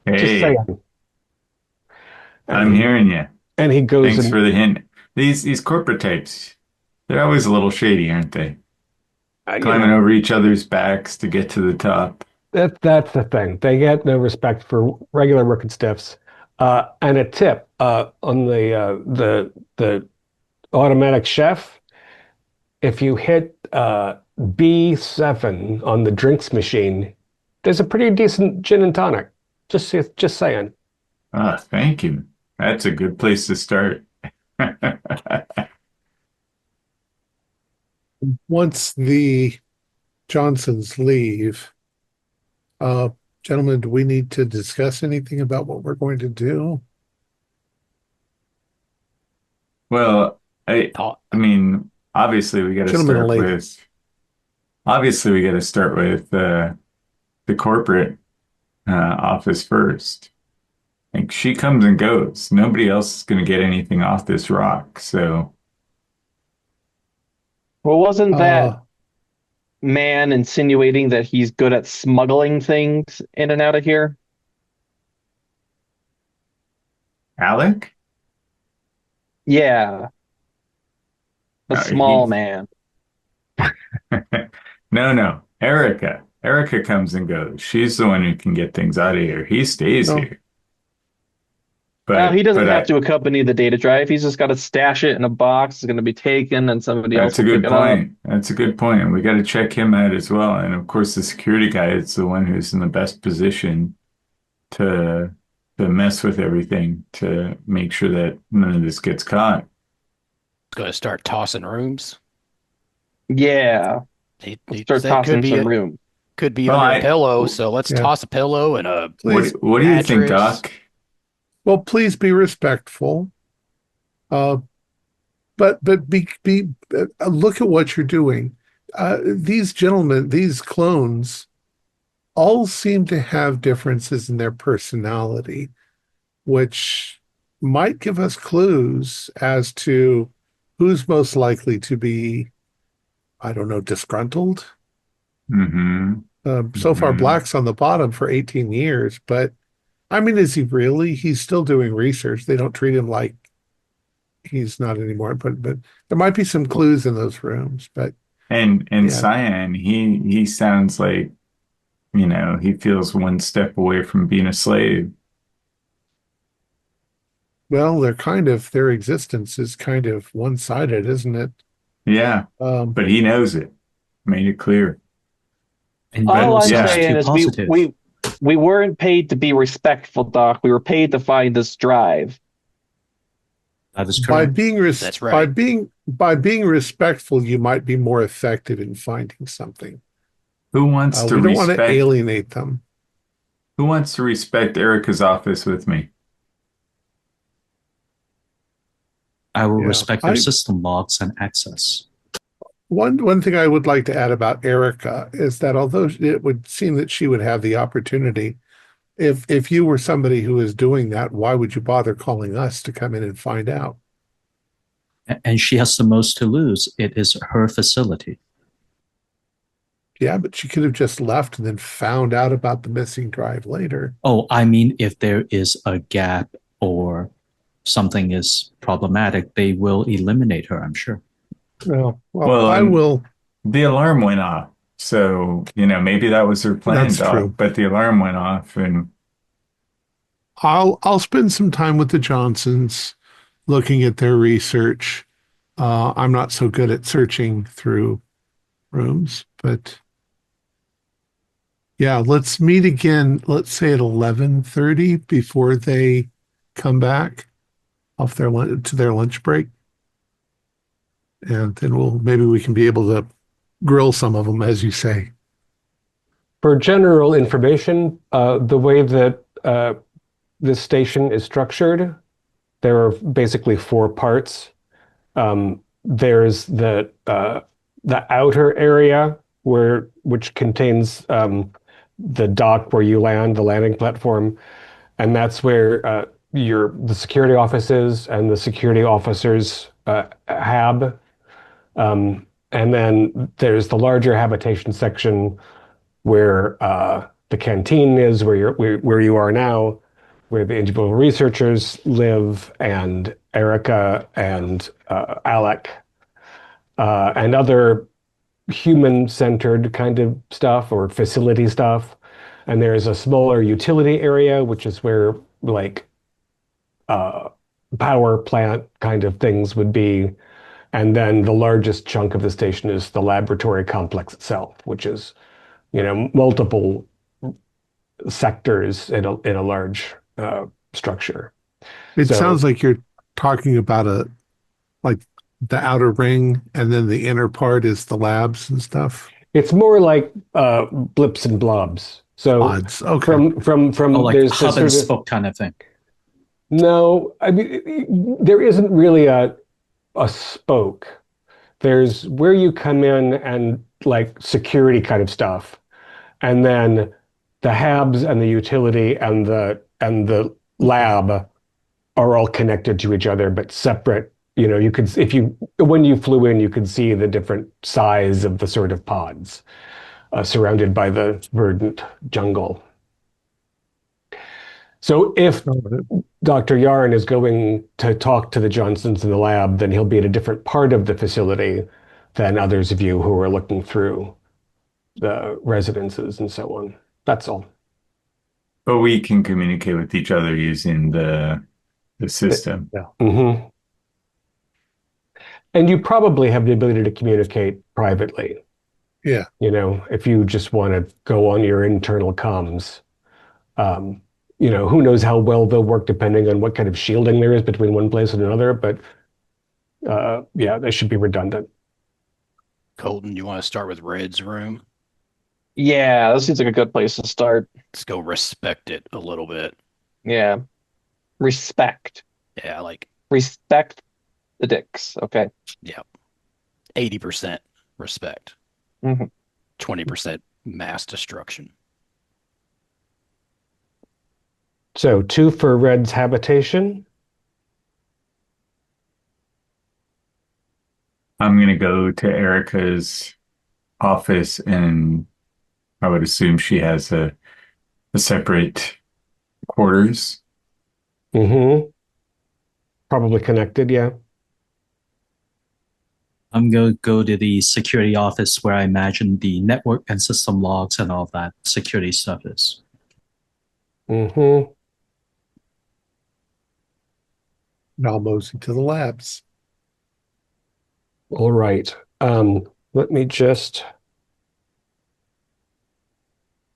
Hey,
saying.
I'm hearing you.
And he goes
Thanks
and
for the hint. These corporate types, they're always a little shady, aren't they? Climbing over each other's backs to get to the top.
that's the thing. They get no respect for regular working stiffs. And a tip on the automatic chef, if you hit B7 on the drinks machine, there's a pretty decent gin and tonic. Just saying.
Ah, thank you. That's a good place to start.
Once the Johnsons leave, gentlemen, do we need to discuss anything about what we're going to do?
Well, I mean, obviously we got to
Gentlemen and
start
ladies.
with the corporate office first. Like she comes and goes. Nobody else is going to get anything off this rock. So,
Well, wasn't that
Uh,
man insinuating that he's good at smuggling things in and out of here?
Alec?
Yeah, a
No,
small man.
no. Erica. Erica comes and goes. She's the one who can get things out of here. He stays
No.
here.
Well, he doesn't
But
have to accompany the data drive. He's just got to stash it in a box. It's going to be taken, and somebody else
that's a
will pick
good
it up.
point. That's a good point. We got to check him out as well. And of course, the security guy is the one who's in the best position to mess with everything to make sure that none of this gets caught.
Going to start tossing rooms.
Yeah,
He
start
said
tossing some room.
could be
Well,
under
I-
a pillow, so let's
Yeah.
toss a pillow and a
Please.
What do you think,
mattress.
Doc?
Well, please be respectful. But look at what you're doing. These gentlemen, these clones, all seem to have differences in their personality, which might give us clues as to who's most likely to be, I don't know, disgruntled.
Mm-hmm.
So far,
Mhm.
Black's on the bottom for 18 years, but I mean, is he really? He's still doing research. They don't treat him like he's not anymore, but there might be some clues in those rooms. But
And
yeah,
Cyan, he sounds like, he feels one step away from being a slave.
well, their existence is kind of one-sided, isn't it?
Yeah, but he knows it. Made it clear.
And
All I'm
yeah.
saying
too
is
positive.
we weren't paid to be respectful, Doc. We were paid to find this drive.
That is
By
correct.
being
That's right.
by being respectful, you might be more effective in finding something.
Who wants to
We don't want to
respect?
alienate them.
Who wants to respect Erica's office with me?
I will
Yeah.
respect their system logs and access.
One thing I would like to add about Erica is that although it would seem that she would have the opportunity, if you were somebody who is doing that, why would you bother calling us to come in and find out?
And she has the most to lose. It is her facility.
Yeah, but she could have just left and then found out about the missing drive later.
Oh, I mean, if there is a gap or something is problematic, they will eliminate her, I'm sure.
Well, I will.
The alarm went off. So, maybe that was her plan,
That's
Doc,
true.
but the alarm went off and
I'll spend some time with the Johnsons looking at their research. I'm not so good at searching through rooms, but yeah, let's meet again, let's say at 11:30 before they come back off to their lunch break. And then maybe we can be able to grill some of them, as you say.
For general information, the way that this station is structured, there are basically 4 parts. There's the outer area which contains the dock where you land, the landing platform, and that's where the security office is and the security officers hab. And then there's the larger habitation section where the canteen is, where you are now, where the individual researchers live, and Erica and Alec and other human-centered kind of stuff or facility stuff. And there's a smaller utility area, which is where power plant kind of things would be. And then the largest chunk of the station is the laboratory complex itself, which is, multiple sectors in a large structure.
It sounds like you're talking about like the outer ring, and then the inner part is the labs and stuff.
It's more like blips and blobs. So
odds. Okay.
From
like
there's
hub and spoke kind of thing.
No, I mean there isn't really a spoke. There's where you come in and like security kind of stuff, and then the habs and the utility and the lab are all connected to each other but separate. You could, when you flew in, you could see the different size of the sort of pods surrounded by the verdant jungle. So if Dr. Yarn is going to talk to the Johnsons in the lab, then he'll be at a different part of the facility than others of you who are looking through the residences and so on. That's all.
But we can communicate with each other using the system.
Yeah. Mm-hmm. And you probably have the ability to communicate privately.
Yeah.
If you just want to go on your internal comms. Who knows how well they'll work depending on what kind of shielding there is between one place and another, but yeah, they should be redundant.
Colton, you want to start with Red's room?
Yeah, that seems like a good place to start.
Let's go respect it a little bit.
Yeah. Respect.
Yeah, like
respect the dicks. Okay.
Yeah. 80% respect. 20% mass destruction.
So 2 for Red's habitation.
I'm going to go to Erica's office, and I would assume she has a separate quarters.
Mm-hmm. Probably connected, yeah.
I'm going to go to the security office where I imagine the network and system logs and all that security stuff is.
Mm-hmm.
And I'll mosey to the labs.
All right. Let me just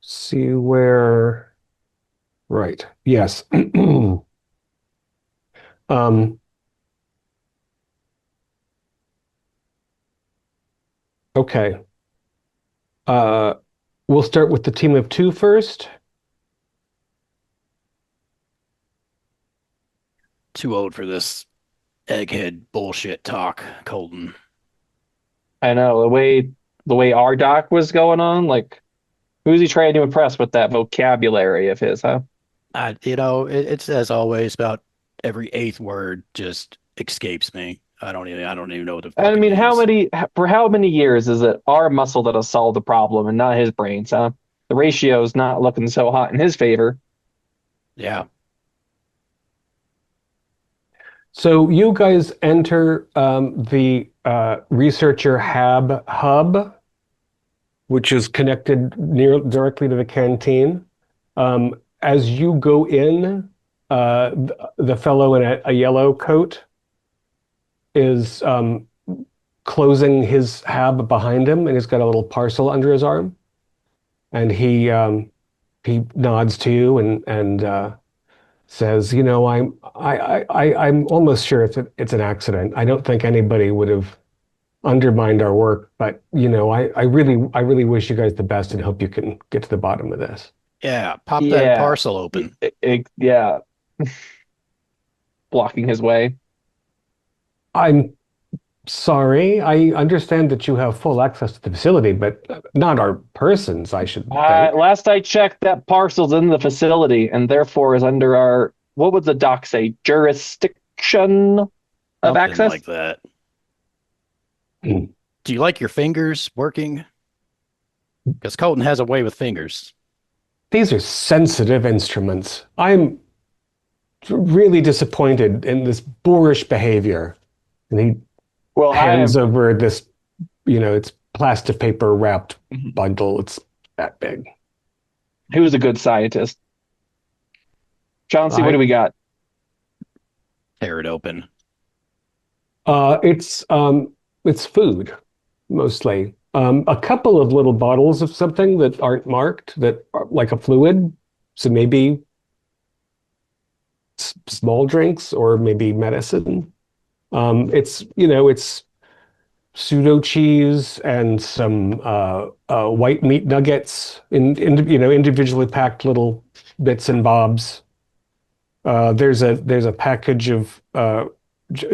see where. Right. Yes. Okay. We'll start with the team of 2 first.
Too old for this egghead bullshit talk, Colton.
I know the way our doc was going on, like who's he trying to impress with that vocabulary of his, huh?
It's as always about every 8th word just escapes me. I don't even know what the fuck
I mean,
it is.
for how many years is it our muscle that'll solve the problem and not his brains, huh? The ratio's not looking so hot in his favor.
Yeah.
So you guys enter the researcher hub, which is connected directly to the canteen. As you go in, the fellow in a yellow coat is closing his hab behind him, and he's got a little parcel under his arm. And he nods to you and says, I'm almost sure it's an accident. I don't think anybody would have undermined our work, but I really wish you guys the best and hope you can get to the bottom of this.
Yeah, pop that parcel open.
Yeah. Blocking his way.
I'm sorry. I understand that you have full access to the facility, but not our persons, I should think.
Last I checked, that parcel's in the facility and therefore is under our, what would the doc say, jurisdiction of
Something
access?
like that. Do you like your fingers working? Because Colton has a way with fingers.
These are sensitive instruments. I'm really disappointed in this boorish behavior. And he hands over this, it's plastic paper wrapped bundle. It's that big.
Who's a good scientist? Chauncey, what do we got?
Tear it open.
It's food, mostly. A couple of little bottles of something that aren't marked, that are like a fluid. So maybe small drinks or maybe medicine. It's pseudo cheese and some white meat nuggets in individually packed little bits and bobs. There's a package of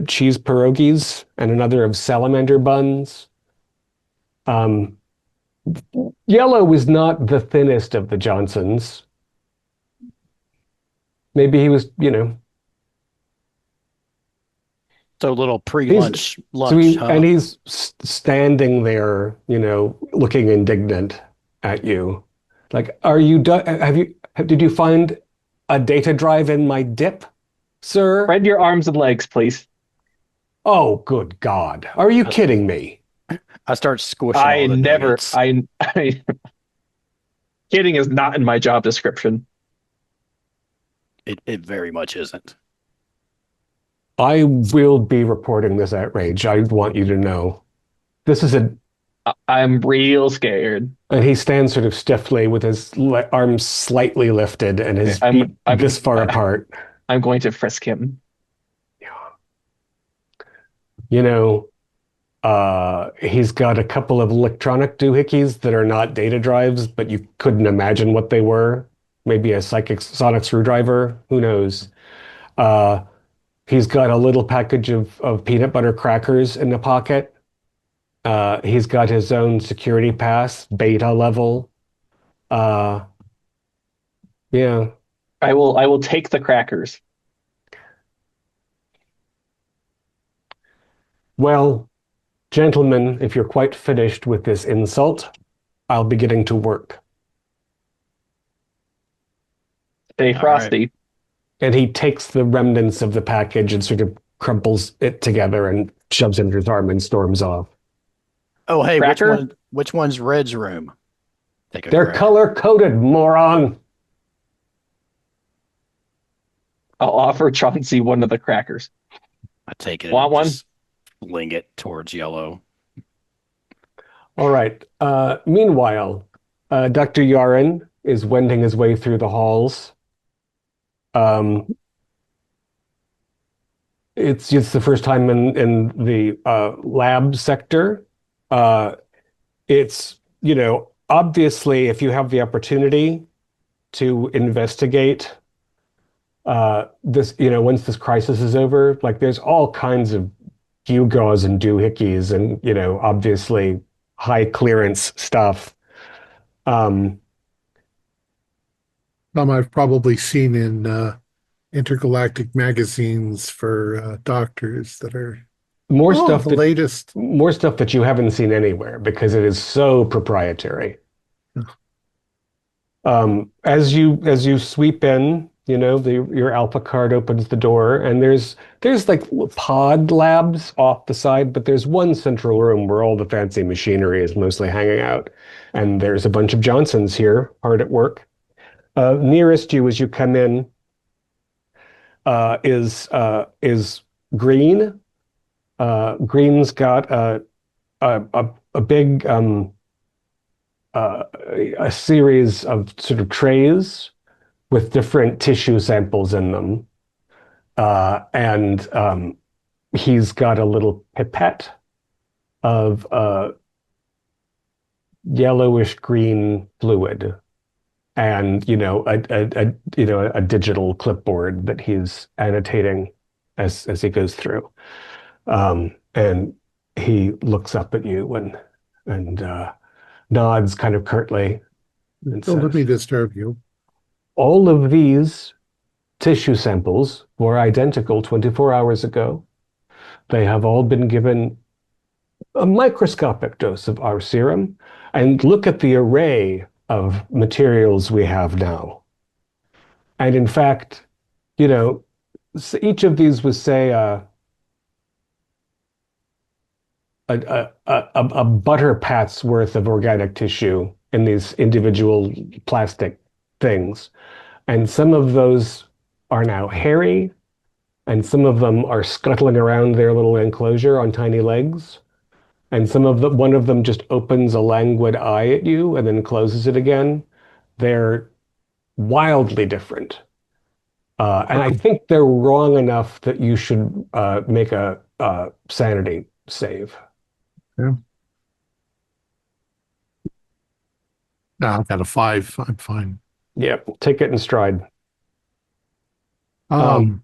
cheese pierogies and another of salamander buns. Yellow is not the thinnest of the Johnsons. Maybe he was,
So little pre-lunch lunch.
And he's standing there, looking indignant at you. Like, are you done? Did you find a data drive in my dip, sir?
Spread your arms and legs, please.
Oh, good God. Are you kidding me?
I start squishing all the nuggets.
Kidding is not in my job description.
It very much isn't.
I will be reporting this outrage. I want you to know. This is
I'm real scared.
And he stands sort of stiffly with his arms slightly lifted and his feet this far apart.
I'm going to frisk him.
He's got a couple of electronic doohickeys that are not data drives, but you couldn't imagine what they were. Maybe a psychic sonic screwdriver. Who knows? He's got a little package of peanut butter crackers in the pocket. He's got his own security pass, beta level. Yeah.
I will take the crackers.
Well, gentlemen, if you're quite finished with this insult, I'll be getting to work.
Stay frosty.
Right. And he takes the remnants of the package and sort of crumples it together and shoves it into his arm and storms off.
Oh, hey, which one's Red's room?
They're color-coded, moron.
I'll offer Chauncey one of the crackers.
I take it.
Want one?
Fling it towards Yellow.
All right. Meanwhile, Dr. Yaren is wending his way through the halls. It's the first time in the lab sector. It's, obviously, if you have the opportunity to investigate this, once this crisis is over, like there's all kinds of gewgaws and doohickeys and, obviously high clearance stuff.
I've probably seen in intergalactic magazines for doctors that are
more stuff that you haven't seen anywhere because it is so proprietary. As you sweep in, Your Alpha card opens the door, and there's like pod labs off the side, but there's one central room where all the fancy machinery is mostly hanging out. And there's a bunch of Johnsons here, hard at work. Nearest you as you come in is Green. Green's got a big a series of sort of trays with different tissue samples in them. And he's got a little pipette of yellowish green fluid and a digital clipboard that he's annotating as he goes through. And he looks up at you and nods kind of curtly and
Don't let
says,
me disturb you.
all of these tissue samples were identical 24 hours ago. They have all been given a microscopic dose of our serum, and look at the array of materials we have now. And in fact, each of these was, say, a butter pat's worth of organic tissue in these individual plastic things. And some of those are now hairy, and some of them are scuttling around their little enclosure on tiny legs. And one of them just opens a languid eye at you and then closes it again. They're wildly different. And I think they're wrong enough that you should make a sanity save.
Yeah. No, I've got a 5. I'm fine.
Yeah, take it in stride.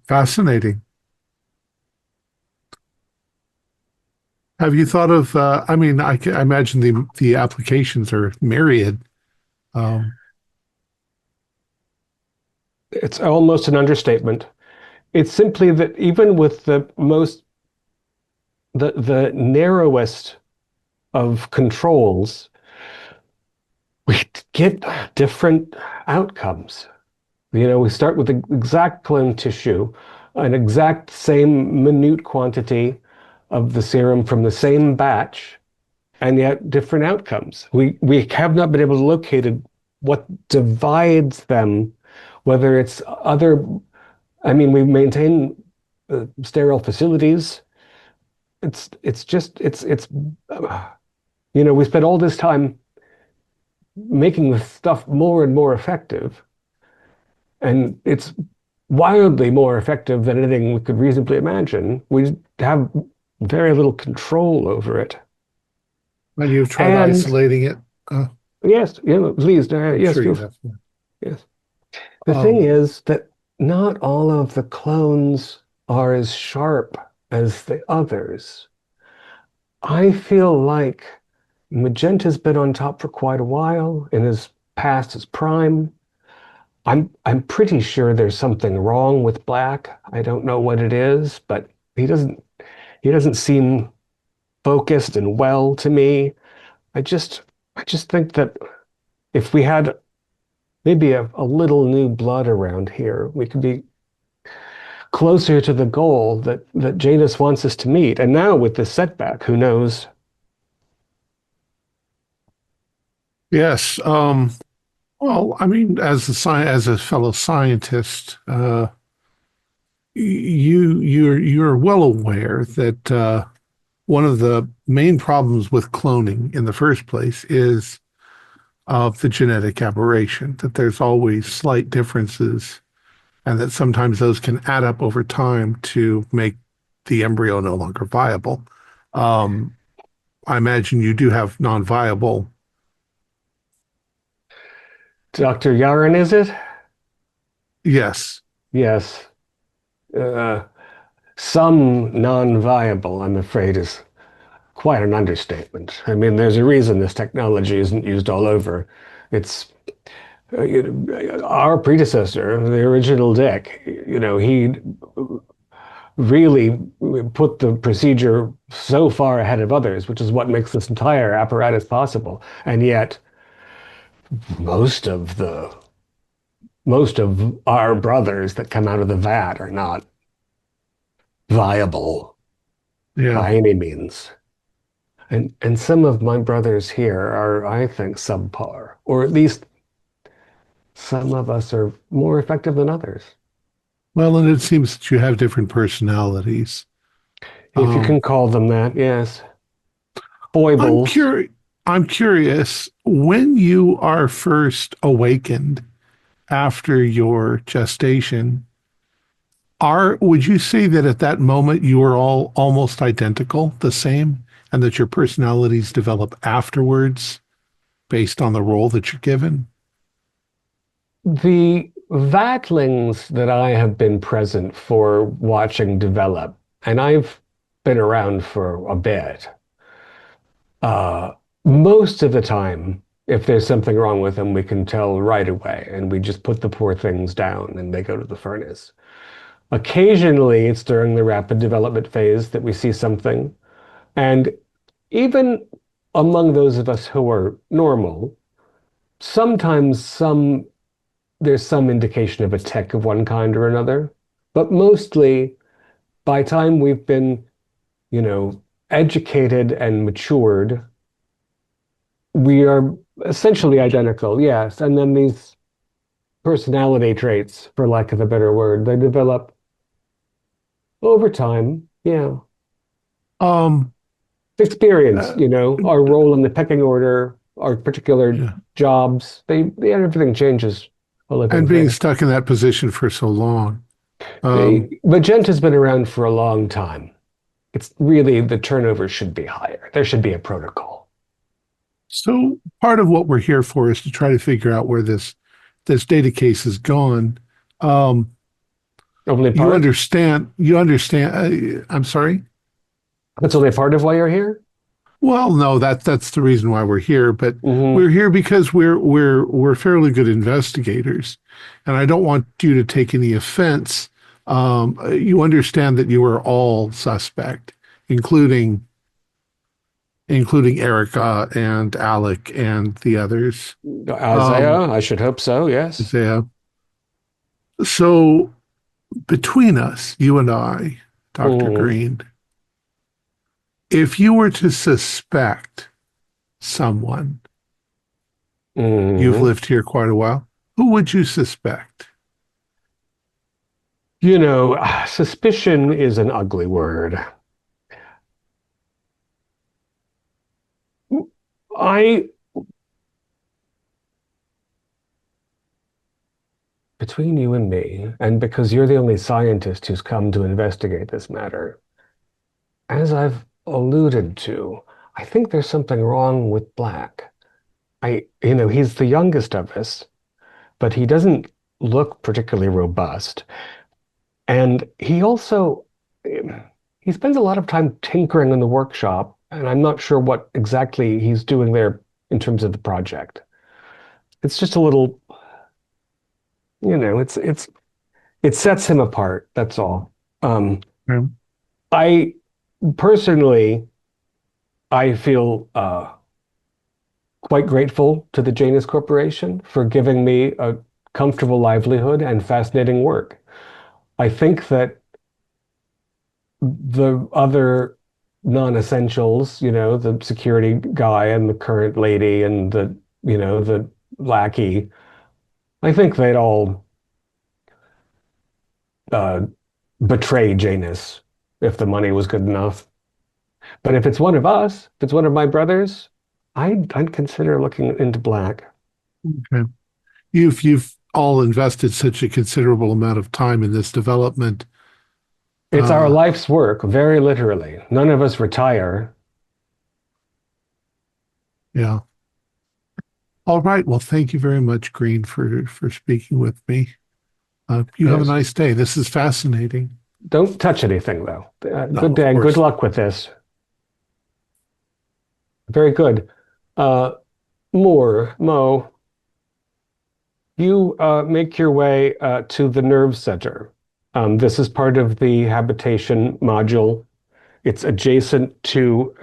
Fascinating. Have you thought of, I imagine the applications are myriad.
It's almost an understatement. It's simply that even with the narrowest of controls, we get different outcomes. We start with the exact clone tissue, an exact same minute quantity of the serum from the same batch, and yet different outcomes. We have not been able to locate what divides them, whether it's other. I mean, we maintain sterile facilities. We spent all this time making the stuff more and more effective, and it's wildly more effective than anything we could reasonably imagine. We have very little control over it.
And you've tried isolating it?
Yes, please. Yes,
sure you have.
Yes. The thing is that not all of the clones are as sharp as the others. I feel like Magenta's been on top for quite a while in his past his prime. I'm pretty sure there's something wrong with Black. I don't know what it is, but he doesn't seem focused and well to me. I just think that if we had maybe a little new blood around here, we could be closer to the goal that Janus wants us to meet. And now with this setback, who knows?
Yes. Well, I mean, as a fellow scientist, you're well aware that one of the main problems with cloning in the first place is of the genetic aberration, that there's always slight differences, and that sometimes those can add up over time to make the embryo no longer viable. I imagine you do have non-viable.
Dr. Yaren, is it?
Yes.
Yes. Some non-viable, I'm afraid, is quite an understatement. I mean, there's a reason this technology isn't used all over. It's our predecessor, the original Dick, he really put the procedure so far ahead of others, which is what makes this entire apparatus possible. And yet, most of the most of our brothers that come out of the vat are not viable by any means. And some of my brothers here are, I think, subpar, or at least some of us are more effective than others.
Well, and it seems that you have different personalities.
If you can call them that, yes.
I'm,
Foibles.
I'm curious, when you are first awakened after your gestation, would you say that at that moment you are all almost identical, the same, and that your personalities develop afterwards based on the role that you're given?
The vatlings that I have been present for watching develop, and I've been around for a bit, most of the time, if there's something wrong with them, we can tell right away, and we just put the poor things down and they go to the furnace. Occasionally, it's during the rapid development phase that we see something. And even among those of us who are normal, sometimes there's some indication of a tech of one kind or another. But mostly, by time we've been, educated and matured, we are essentially identical, yes. And then these personality traits, for lack of a better word, they develop over time, yeah. Experience, our role in the pecking order, our particular jobs, everything changes.
And being stuck in that position for so long.
Magenta's been around for a long time. It's really, the turnover should be higher. There should be a protocol.
So part of what we're here for is to try to figure out where this data case has gone.
Only part?
You understand. I'm sorry?
That's only part of why you're here?
Well, no, that's the reason why we're here. But we're here because we're fairly good investigators, and I don't want you to take any offense. You understand that you are all suspect, including Erica and Alec and the others.
Isaiah, I should hope so, yes.
Isaiah. So between us, you and I, Dr. Green, if you were to suspect someone, you've lived here quite a while, who would you suspect?
Suspicion is an ugly word. Between you and me, and because you're the only scientist who's come to investigate this matter, as I've alluded to, I think there's something wrong with Black. He's the youngest of us, but he doesn't look particularly robust. And he spends a lot of time tinkering in the workshop, and I'm not sure what exactly he's doing there in terms of the project. It's just a little, it sets him apart, that's all. I personally, I feel quite grateful to the Janus Corporation for giving me a comfortable livelihood and fascinating work. I think that the other non-essentials, the security guy and the current lady and the lackey, I think they'd all betray Janus if the money was good enough. But if it's one of us, if it's one of my brothers, I'd consider looking into Black.
Okay. You've all invested such a considerable amount of time in this development.
It's our life's work, very literally. None of us retire.
Yeah. All right. Well, thank you very much, Green, for speaking with me. You have a nice day. This is fascinating.
Don't touch anything, though.
No,
good day and good luck with this. Very good. Mo, you make your way to the nerve center. This is part of the habitation module. It's adjacent to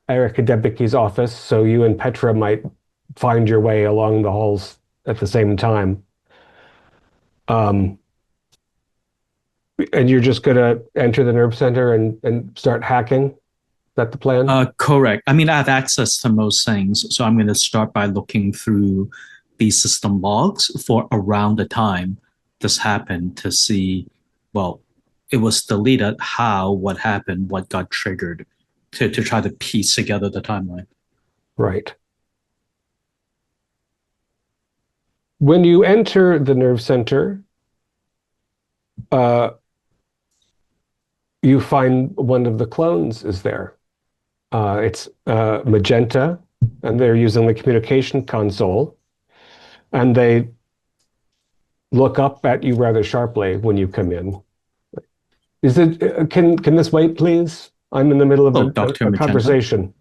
Erica Debicki's office, so you and Petra might find your way along the halls at the same time. And you're just going to enter the nerve center and start hacking? Is that the plan?
Correct. I mean, I have access to most things, so I'm going to start by looking through the system logs for around the time this happened to see, well, it was deleted, how, what happened, what got triggered, to try to piece together the timeline.
Right. When you enter the nerve center, you find one of the clones is there. It's magenta, and they're using the communication console, and they look up at you rather sharply when you come in. Is it? Can this wait, please? I'm in the middle of a conversation.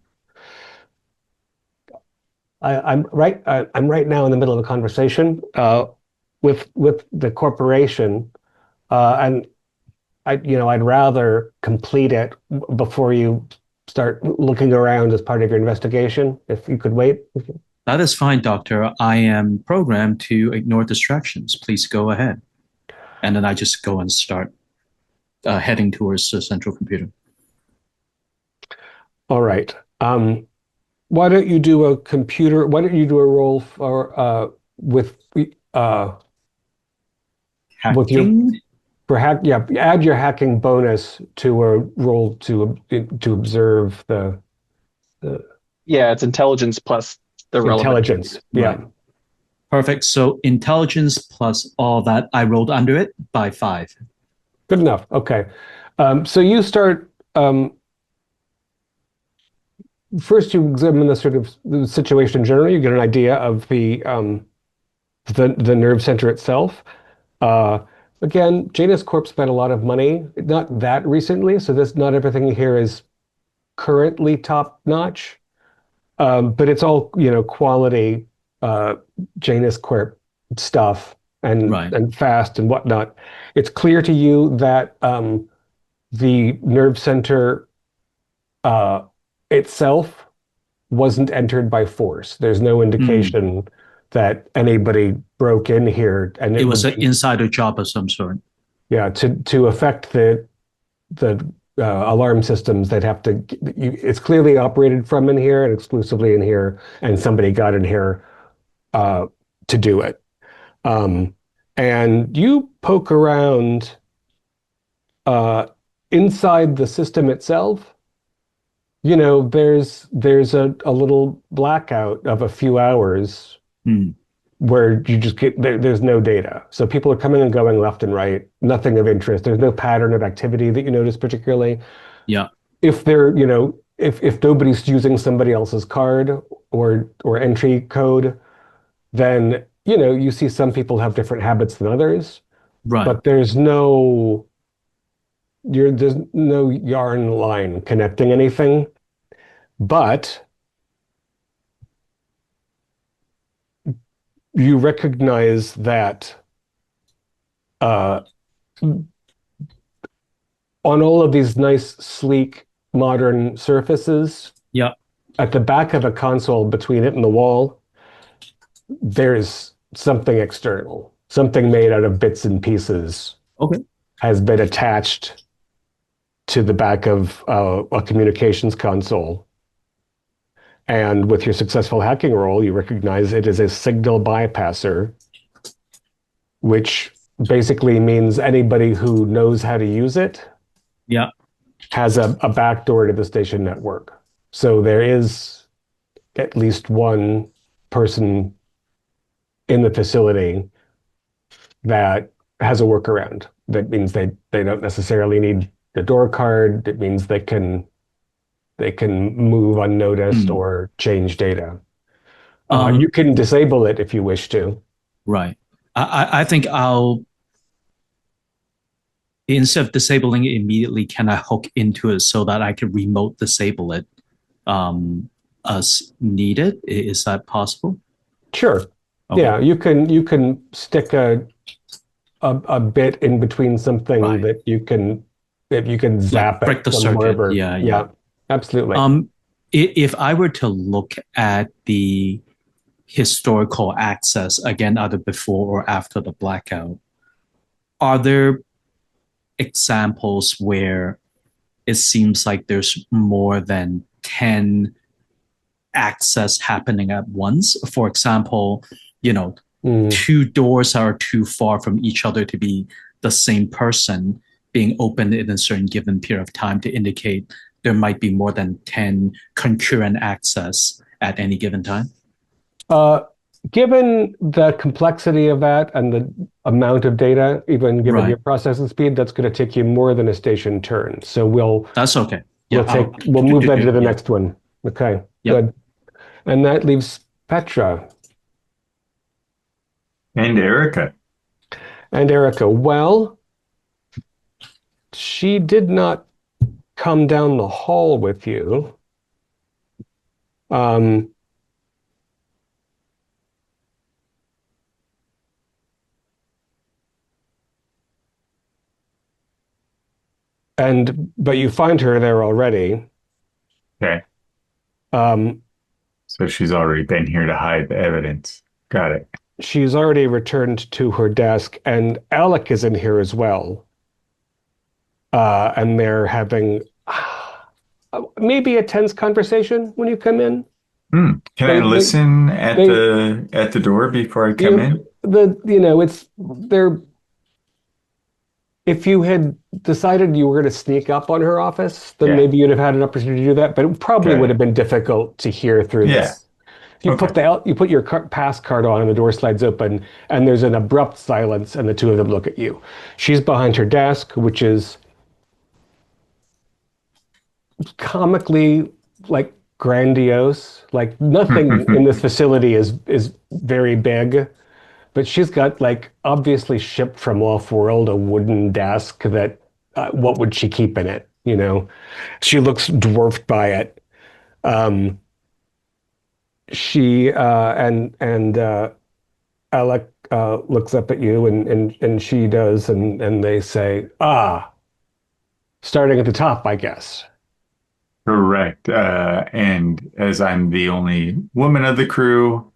I'm right now in the middle of a conversation with the corporation, and I'd rather complete it before you start looking around as part of your investigation. If you could wait.
That is fine, Doctor. I am programmed to ignore distractions. Please go ahead. And then I just go and start heading towards the central computer.
All right. Why don't you do a roll for with
hacking?
Add your hacking bonus to a roll to observe the
it's intelligence plus the
intelligence.
Right.
Yeah.
Perfect. So intelligence plus all that, I rolled under it by 5.
Good enough. Okay. So you start. First, you examine the sort of the situation in general. You get an idea of the nerve center itself. Again, Janus Corp spent a lot of money, not that recently, so not everything here is currently top notch, but it's all quality Janus Corp stuff and fast and whatnot. It's clear to you that the nerve center itself wasn't entered by force. There's no indication that anybody broke in here, and
it was an insider job of some sort.
Yeah, to affect the alarm systems, they'd have to. It's clearly operated from in here and exclusively in here, and somebody got in here to do it. And you poke around inside the system itself. There's a little blackout of a few hours where you just there's no data. So people are coming and going left and right, nothing of interest. There's no pattern of activity that you notice particularly.
Yeah.
If if nobody's using somebody else's card or entry code, then, you see some people have different habits than others.
Right.
But there's no yarn line connecting anything. But you recognize that on all of these nice, sleek, modern surfaces, at the back of a console between it and the wall, there's something external, something made out of bits and pieces.
Okay.
Has been attached to the back of a communications console. And with your successful hacking roll, you recognize it is a signal bypasser, which basically means anybody who knows how to use it has a backdoor to the station network. So there is at least one person in the facility that has a workaround. That means they don't necessarily need the door card. It means they can move unnoticed or change data. You can disable it if you wish to.
Right. I think I'll, instead of disabling it immediately, can I hook into it so that I can remote disable it as needed? Is that possible?
Sure. Okay. Yeah, you can stick a bit in between something that you can zap
break
it
the
from
circuit.
wherever.
Yeah.
Absolutely.
If I were to look at the historical access again, either before or after the blackout, are there examples where it seems like there's more than 10 access happening at once? For example, two doors are too far from each other to be the same person being opened in a certain given period of time to indicate there might be more than 10 concurrent access at any given time?
Given the complexity of that and the amount of data, even given your
Right.
processing speed, that's going to take you more than a station turn. So
That's okay.
we'll move that to the next one. Okay,
Yep.
good. And that leaves Petra
And Erica.
and Erica. Well, she did not come down the hall with you. But you find her there already.
Okay.
Um,
So she's already been here to hide the evidence. Got it.
she's already returned to her desk, and Alec is in here as well. And they're having maybe a tense conversation when you come in.
Can I listen at the door before I come in?
If you had decided you were going to sneak up on her office, then maybe you'd have had an opportunity to do that, but it probably would have been difficult to hear through this. You put your pass card on and the door slides open and there's an abrupt silence and the two of them look at you. She's behind her desk, which is comically like grandiose. Like nothing in this facility is very big. But she's got like obviously shipped from off-world a wooden desk that what would she keep in it? She looks dwarfed by it. She and Alec looks up at you and she does and they say, starting at the top, I guess.
Correct. And as I'm the only woman of the crew,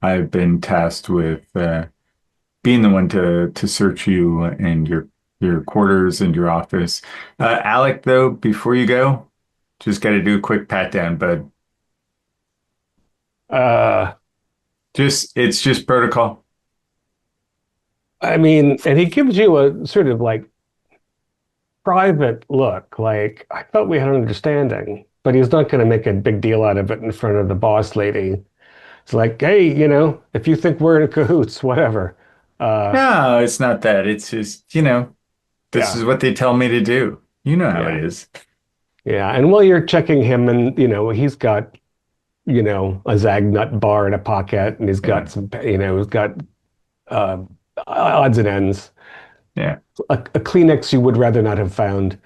I've been tasked with being the one to search you and your quarters and your office. Alec, though, before you go, just got to do a quick pat down, bud. It's just protocol.
I mean, and he gives you a sort of like private look, like I thought we had an understanding, but he's not going to make a big deal out of it in front of the boss lady. It's like, hey, if you think we're in cahoots, whatever.
No, it's not that. It's just, this is what they tell me to do. You know how it is.
Yeah. And while you're checking him and, he's got, a Zagnut bar in a pocket and he's got some, he's got odds and ends.
Yeah.
A Kleenex you would rather not have found.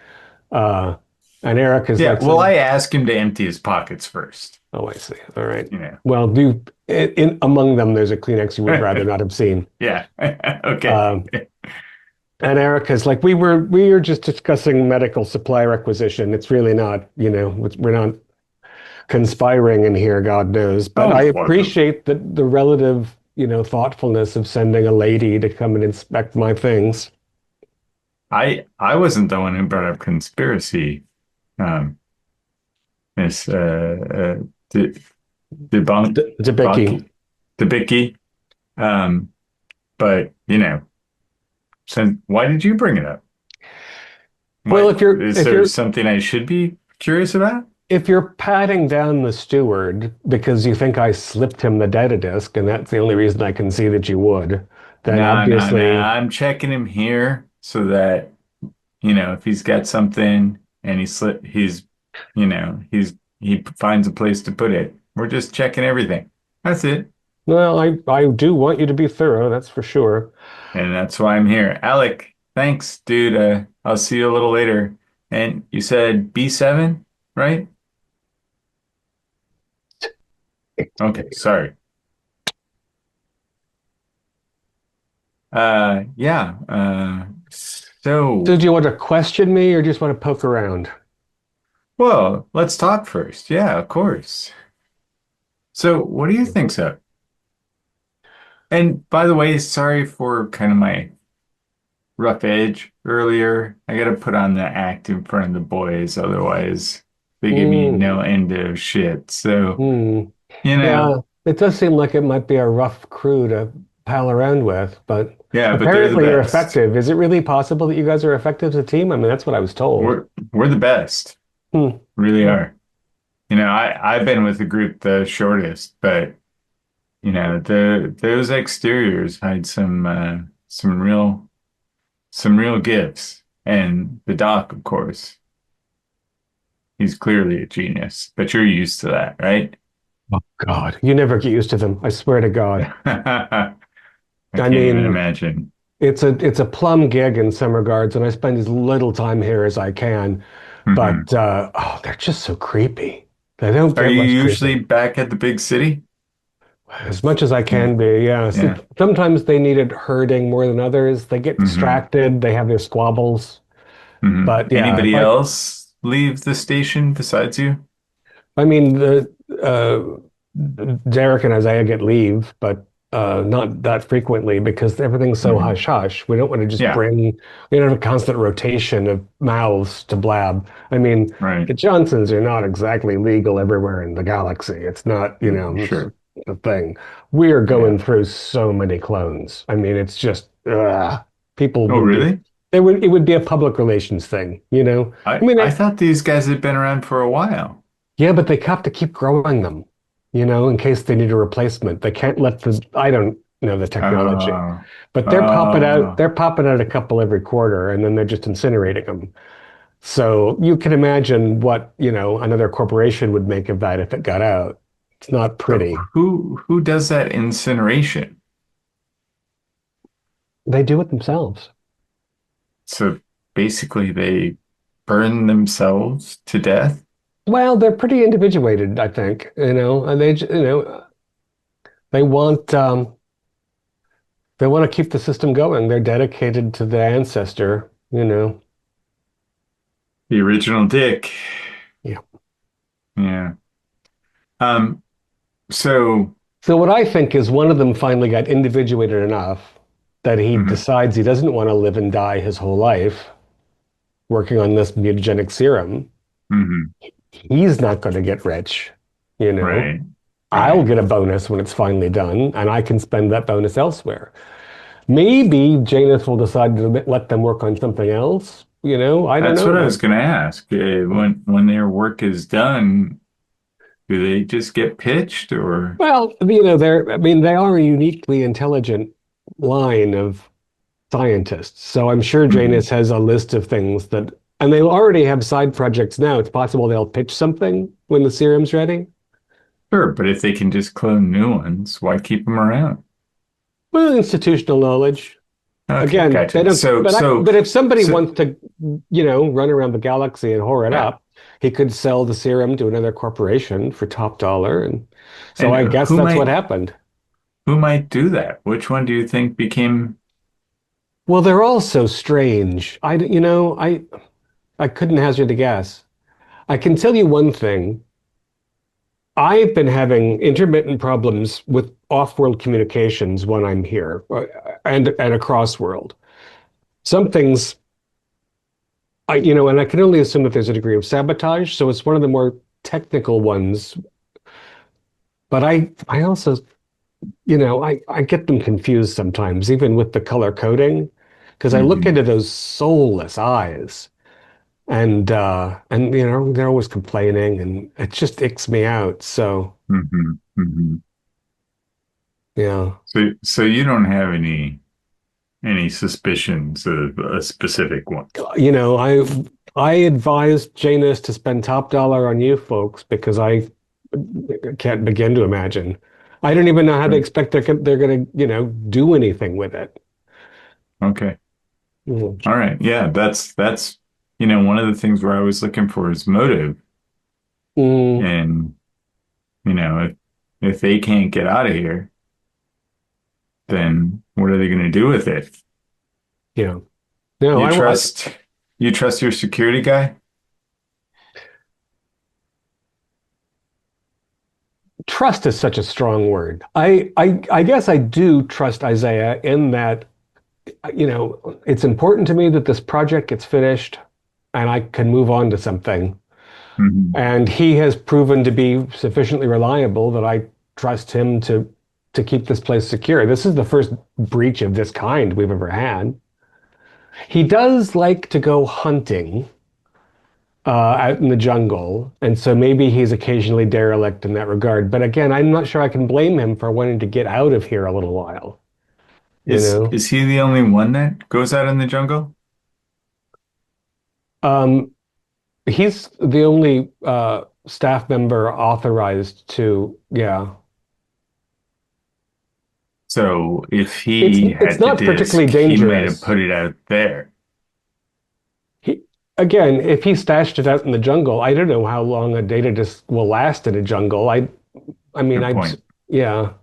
And Eric is like,
well, I ask him to empty his pockets first.
Oh, I see. All right.
Yeah.
Well, among them, there's a Kleenex you would rather not have seen.
Yeah. Okay.
And Erica's like, we were just discussing medical supply requisition. It's really not, we're not conspiring in here, God knows. But I appreciate the relative, thoughtfulness of sending a lady to come and inspect my things.
I wasn't the one who brought up conspiracy. Miss
Debicki.
But why did you bring it up?
Well,
is there something I should be curious about?
If you're patting down the steward because you think I slipped him the data disk, and that's the only reason I can see that you would, then obviously
no. I'm checking him here so that if he's got something and he finds a place to put it. We're just checking everything. That's it.
Well, I do want you to be thorough, that's for sure.
And that's why I'm here. Alec, thanks, dude. I'll see you a little later. And you said B7, right? Okay, sorry. Yeah. So
do you want to question me or just want to poke around?
Well, let's talk first. Yeah, of course. So what do you think, so? And by the way, sorry for kind of my rough edge earlier. I gotta put on the act in front of the boys, otherwise they give me no
Mm,
end of shit. So,
mm.
you know,
Yeah, it does seem like it might be a rough crew to pal around with, but
yeah, but they're the
apparently you're
best.
effective. Is it really possible that you guys are effective as a team? I mean, that's what I was told.
We're the best.
Hmm.
Really
Hmm.
are. I've been with the group the shortest, but the those exteriors hide some real gifts. And the doc, of course, he's clearly a genius, but you're used to that, right?
Oh God, you never get used to them. I swear to God.
I
I
can't even
mean,
imagine.
it's a plum gig in some regards, and I spend as little time here as I can.
Hmm.
But oh, they're just so creepy. They don't
Are
get
you
much
usually
creepy.
back at the big city?
As much as I
Yeah.
can be, yeah.
Yeah.
Sometimes they needed herding more than others. They get
Hmm.
distracted. They have their squabbles.
Hmm.
But yeah, if
Anybody
I,
else leave the station besides you?
I mean, the Derek and Isaiah get leave, but not that frequently because everything's so
Hmm.
hush hush. We don't want to just
Yeah,
we don't have a constant rotation of mouths to blab. I mean,
right.
the Johnsons are not exactly legal everywhere in the galaxy. It's not, it's
Sure.
the thing. We are
Yeah.
going through so many clones. I mean, it's just people
Oh,
would be.
really?
It would be a public relations thing, you know. I mean,
I thought these guys had been around for a while.
yeah, but they have to keep growing them, in case they need a replacement. They can't let I don't know the technology,
Uh,
but
uh,
they're popping out a couple every quarter and then they're just incinerating them. So you can imagine what, another corporation would make of that if it got out. It's not
so
pretty.
who does that incineration?
They do it themselves.
So basically they burn themselves to death?
Well, they're pretty individuated, I think, and they want, they want to keep the system going. They're dedicated to the ancestor.
The original Dick.
Yeah.
Yeah. Um, so
So what I think is one of them finally got individuated enough that he
mhm,
decides he doesn't want to live and die his whole life working on this mutagenic serum.
mhm,
He's not going to get rich, you know.
right,
I'll
right.
get a bonus when it's finally done, and I can spend that bonus elsewhere. Maybe Janus will decide to let them work on something else. I don't
That's what I
know.
was going to ask. When their work is done, do they just get pitched or?
Well, I mean, they are a uniquely intelligent line of scientists. So I'm sure
Mhm.
Janus has a list of things and they already have side projects now. It's possible they'll pitch something when the serum's ready.
Sure, but if they can just clone new ones, why keep them around?
Well, institutional knowledge.
Okay,
Again, they
gotcha.
don't, but if somebody
So,
wants to, run around the galaxy and whore it
yeah.
up, he could sell the serum to another corporation for top dollar. And so
And
I guess that's what happened.
who might do that? Which one do you think became?
Well, they're all so strange. I couldn't hazard a guess. I can tell you one thing. I've been having intermittent problems with off-world communications when I'm here and across world. Some things and I can only assume that there's a degree of sabotage, so it's one of the more technical ones. But I also, I get them confused sometimes, even with the color coding, because I look
Hmm.
into those soulless eyes and they're always complaining and it just icks me out. So
Hmm. Hmm.
yeah.
So you don't have any suspicions of a specific one?
you know, I I advised Janus to spend top dollar on you folks because I can't begin to imagine. I don't even know how they
Right.
expect they're going to, do anything with it.
Okay.
Mm.
All right. Yeah, that's one of the things where I was looking for is motive.
Mm,
And if they can't get out of here, then what are they going to do with it?
yeah. No,
You
I
trust you trust your security guy?
trust is such a strong word. I guess I do trust Isaiah in that it's important to me that this project gets finished and I can move on to something.
Mhm.
And he has proven to be sufficiently reliable that I trust him to keep this place secure. This is the first breach of this kind we've ever had. He does like to go hunting out in the jungle, and so maybe he's occasionally derelict in that regard. But again, I'm not sure I can blame him for wanting to get out of here a little while. You
Is
know,
is he the only one that goes out in the jungle?
um, he's the only staff member authorized to, yeah.
So if
It's
he
it's
had the
not particularly
disc, he might have
dangerous.
put it out there.
He, again, if he stashed it out in the jungle, I don't know how long a data disk will last in a jungle. I mean,
Good point.
yeah.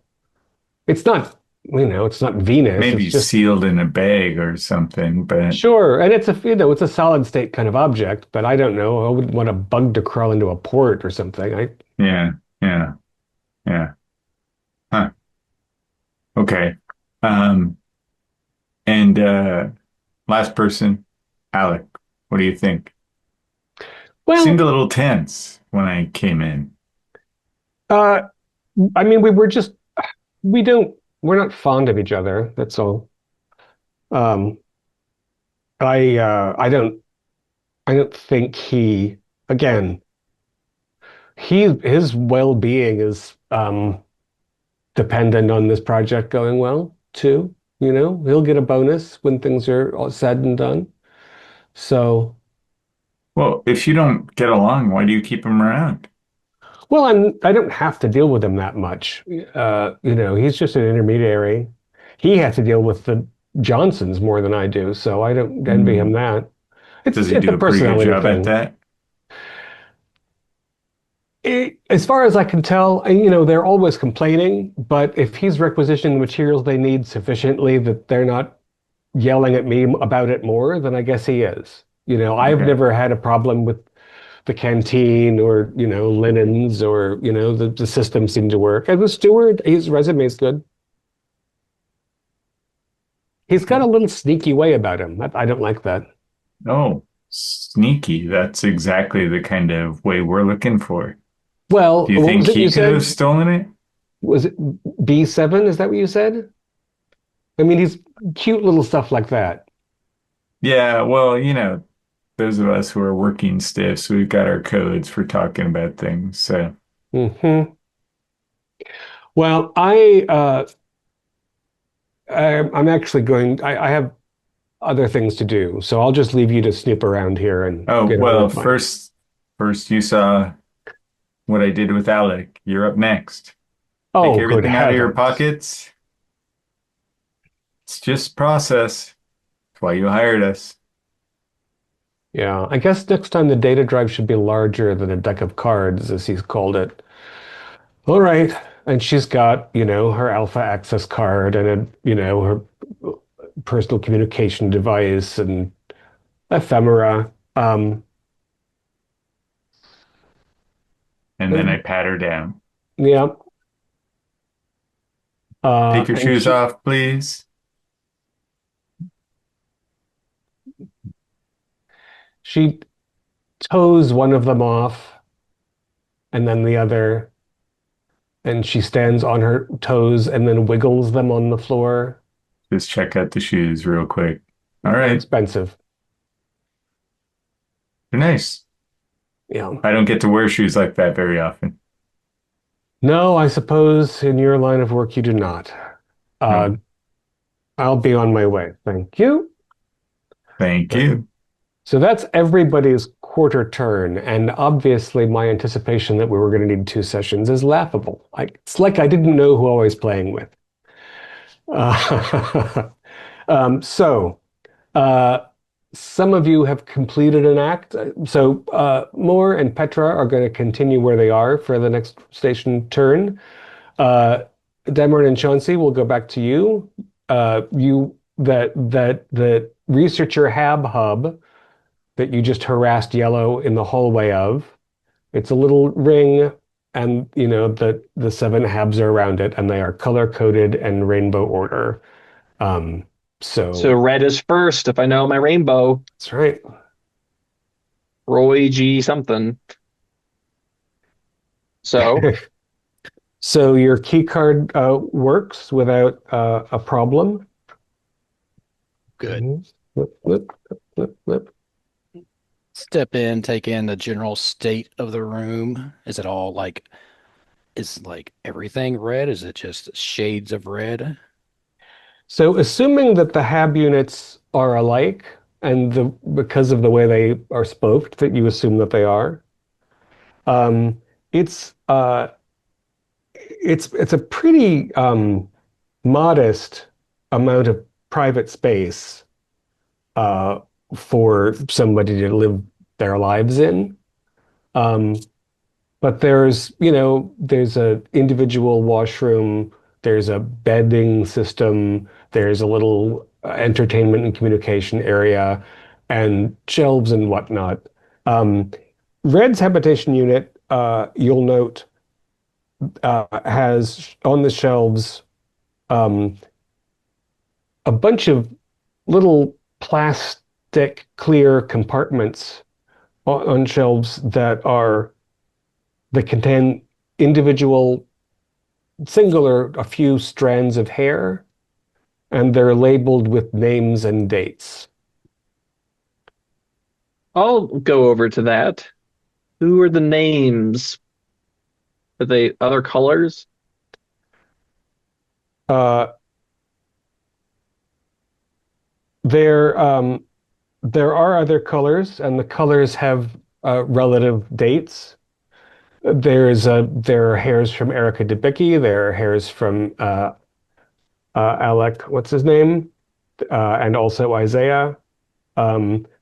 It's not, it's not Venus. It's
Maybe
just
sealed in a bag or something, but
sure, and it's a solid state kind of object. But I don't know. I wouldn't want a bug to crawl into a port or something.
yeah, yeah, yeah. Huh. Okay. Um, and last person, Alec, what do you think? Seemed a
Well,
little tense when I came in.
uh, I mean, we don't, we're not fond of each other. That's all. Um, I don't think again, his well-being is dependent on this project going well too. He'll get a bonus when things are all said and done. So,
Well, if you don't get along, why do you keep him around?
well, I don't have to deal with him that much. He's just an intermediary. He has to deal with the Johnsons more than I do, so I don't envy him
Hmm.
that. It's
Does he
it's
do
a
a pretty good
personality
job at
thing.
that?
As far as I can tell, they're always complaining, but if he's requisitioning the materials they need sufficiently that they're not yelling at me about it more, then I guess he is. I've
Okay.
never had a problem with the canteen or, linens or, the system seemed to work. And the steward, his resume's good. He's got a little sneaky way about him. I don't like that.
Oh, sneaky. That's exactly the kind of way we're looking for.
Well,
Do you
what
think
was it
he
you
could have
said?
stolen it?
Was it B7? Is that what you said? I mean, he's cute little stuff like that.
Yeah, well, those of us who are working stiffs, we've got our codes for talking about things. So,
Well, I'm actually I have other things to do, so I'll just leave you to snoop around here and
oh,
get on
well,
with mine.
first you saw what I did with Alec. You're up next. Take
Oh, good
everything out of your
heavens.
pockets. It's just process. That's why you hired us.
Yeah, I guess next time the data drive should be larger than a deck of cards, as he's called it. All right. And she's got, her alpha access card and her personal communication device and ephemera.
And then I pat her down.
Yeah.
Take your
And
shoes off, please.
she toes one of them off and then the other, and she stands on her toes and then wiggles them on the floor.
Just check out the shoes real quick. All
They're
right.
expensive.
They're nice.
Yeah.
I don't get to wear shoes like that very often.
No, I suppose in your line of work you do not. Uh,
No,
I'll be on my way. Thank you.
thank
Right.
you.
So that's everybody's quarter turn, and obviously my anticipation that we were going to need 2 sessions is laughable. It's like I didn't know who I was playing with. Uh, so uh, some of you have completed an act. So Moore and Petra are going to continue where they are for the next station turn. Uh, Demern and Chauncey will go back to you. That researcher hub that you just harassed Yellow in the hallway of. It's a little ring, and the 7 habs are around it, and they are color coded and rainbow order. Um,
So red is first, if I know my rainbow.
That's right.
Roy G something. So
so your key card works without a problem.
Good.
Flip, flip, flip, flip.
Step in, take in the general state of the room. Is it all like, is like everything red? Is it just shades of red?
So assuming that the HAB units are alike, and because of the way they are spoked, that you assume that they are, um, it's it's a pretty modest amount of private space uh, for somebody to live their lives in. Um, but there's a individual washroom, there's a bedding system, there's a little entertainment and communication area, and shelves and whatnot. Um, Red's habitation unit, you'll note, has on the shelves um, a bunch of little plastic clear compartments on shelves that contain individual, singular, a few strands of hair, and they're labeled with names and dates.
I'll go over to that. Who are the names? Are they other colors?
Uh, there, there are other colors, and the colors have relative dates. There are hairs from Erica Debicki. There are hairs from Alec, what's his name, and also Isaiah.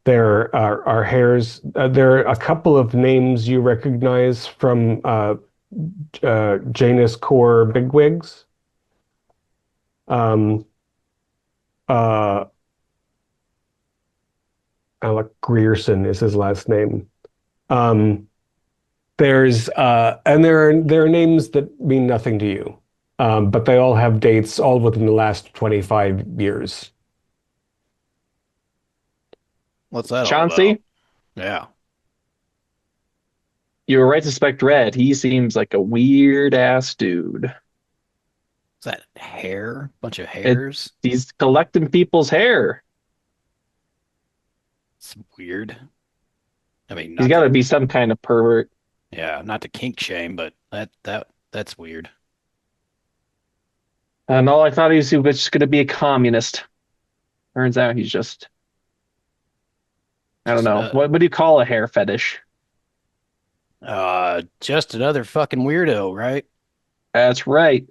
There are hairs. There are a couple of names you recognize from Janus Core bigwigs. Um, uh, Alec Grierson is his last name. And there are names that mean nothing to you, but they all have dates, all within the last 25 years.
What's that all
Chauncey,
about? Yeah.
you were right to suspect Red. He seems like a weird ass dude.
Is that hair? Bunch of hairs?
He's collecting people's hair.
It's weird. I mean,
He's got to be some kind of pervert.
yeah, not to kink shame, but that's weird.
And all I thought he was just going to be a communist. Turns out he's just, I don't know. What do you call a hair fetish?
Just another fucking weirdo, right?
That's right.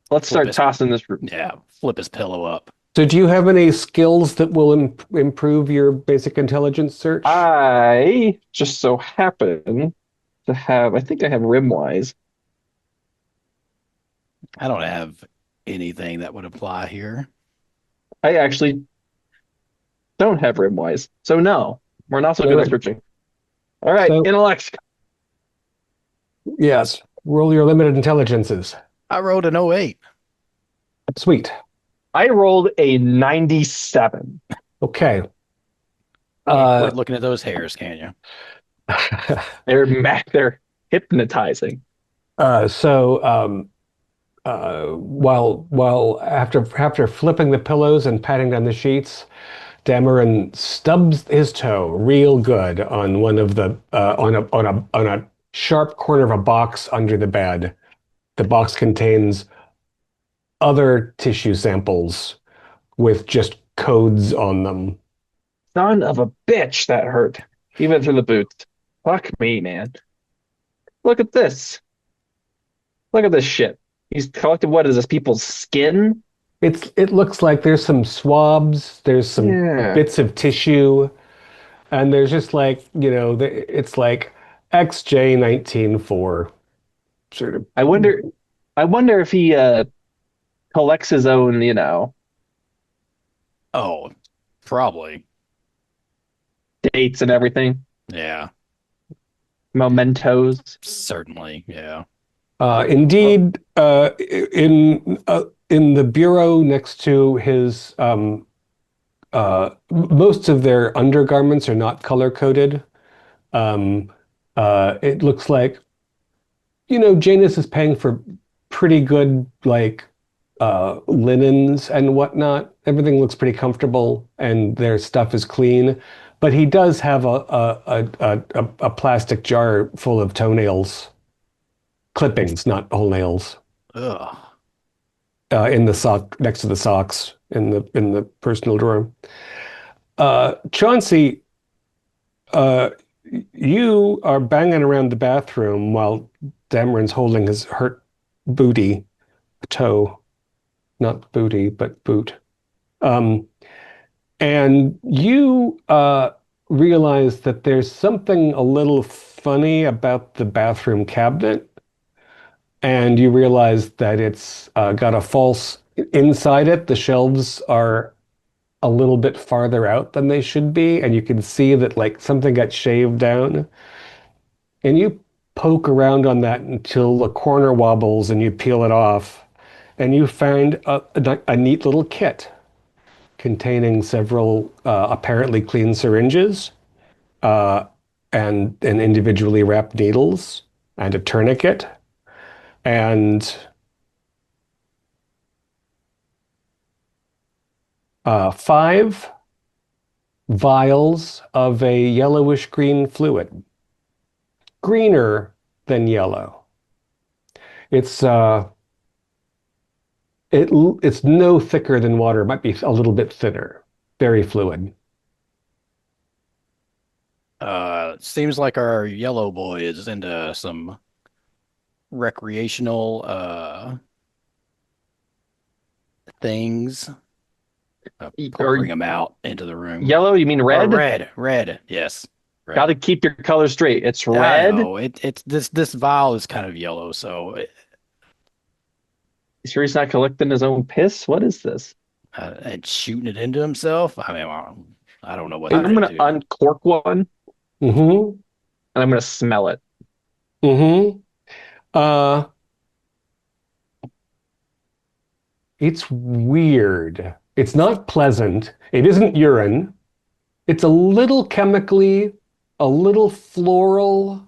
Let's start tossing this.
Yeah, flip his pillow up.
So do you have any skills that will improve your basic intelligence search?
I just so happen to have, I think I have Rimwise.
I don't have anything that would apply here.
I actually don't have Rimwise. So no, we're not so good at searching. All right, intellect.
Yes, roll your limited intelligences.
I rolled an 08.
Sweet.
I rolled a 97.
Okay.
Quit looking at those hairs, can you?
They're hypnotizing.
While after flipping the pillows and patting down the sheets, Dameron stubs his toe real good on one of the on a sharp corner of a box under the bed. The box contains other tissue samples with just codes on them.
Son of a bitch, that hurt. Even through the boots. Fuck me, man. Look at this. Look at this shit. He's collected, what is this, people's skin?
It looks like there's some swabs, there's some bits of tissue, and there's just like, it's like XJ194 sort of.
I wonder if he collects his own,
Oh, probably.
dates and everything.
Yeah,
Mementos.
certainly. Yeah.
Indeed, in in the bureau next to his most of their undergarments are not color coded. Um, it looks like, Janus is paying for pretty good like linens and whatnot. Everything looks pretty comfortable and their stuff is clean. But he does have a plastic jar full of toenails, clippings, not whole nails,
Ugh.
in the sock next to the socks in the personal drawer. Chauncey, uh, you are banging around the bathroom while Dameron's holding his hurt booty, toe, not booty, but boot. Um, and you realize that there's something a little funny about the bathroom cabinet, and you realize that it's got a false inside it. The shelves are a little bit farther out than they should be, and you can see that like something got shaved down. And you poke around on that until the corner wobbles and you peel it off, and you find a neat little kit containing several apparently clean syringes uh, and individually wrapped needles and a tourniquet and five vials of a yellowish green fluid, greener than yellow. It's it's no thicker than water. It might be a little bit thinner. Very fluid.
Seems like our yellow boy is into some recreational things. Bring him out into the room.
Yellow, you mean red?
Red. Yes. Red.
Got to keep your color straight. It's red.
No, it's this vial is kind of yellow, so
You sure he's not collecting his own piss? What is this?
and shooting it into himself. I mean, I don't know what
I'm going to
do.
uncork one
Mm-hmm.
and I'm going to smell it.
Mm-hmm. It's weird. It's not pleasant. It isn't urine. It's a little chemically, a little floral,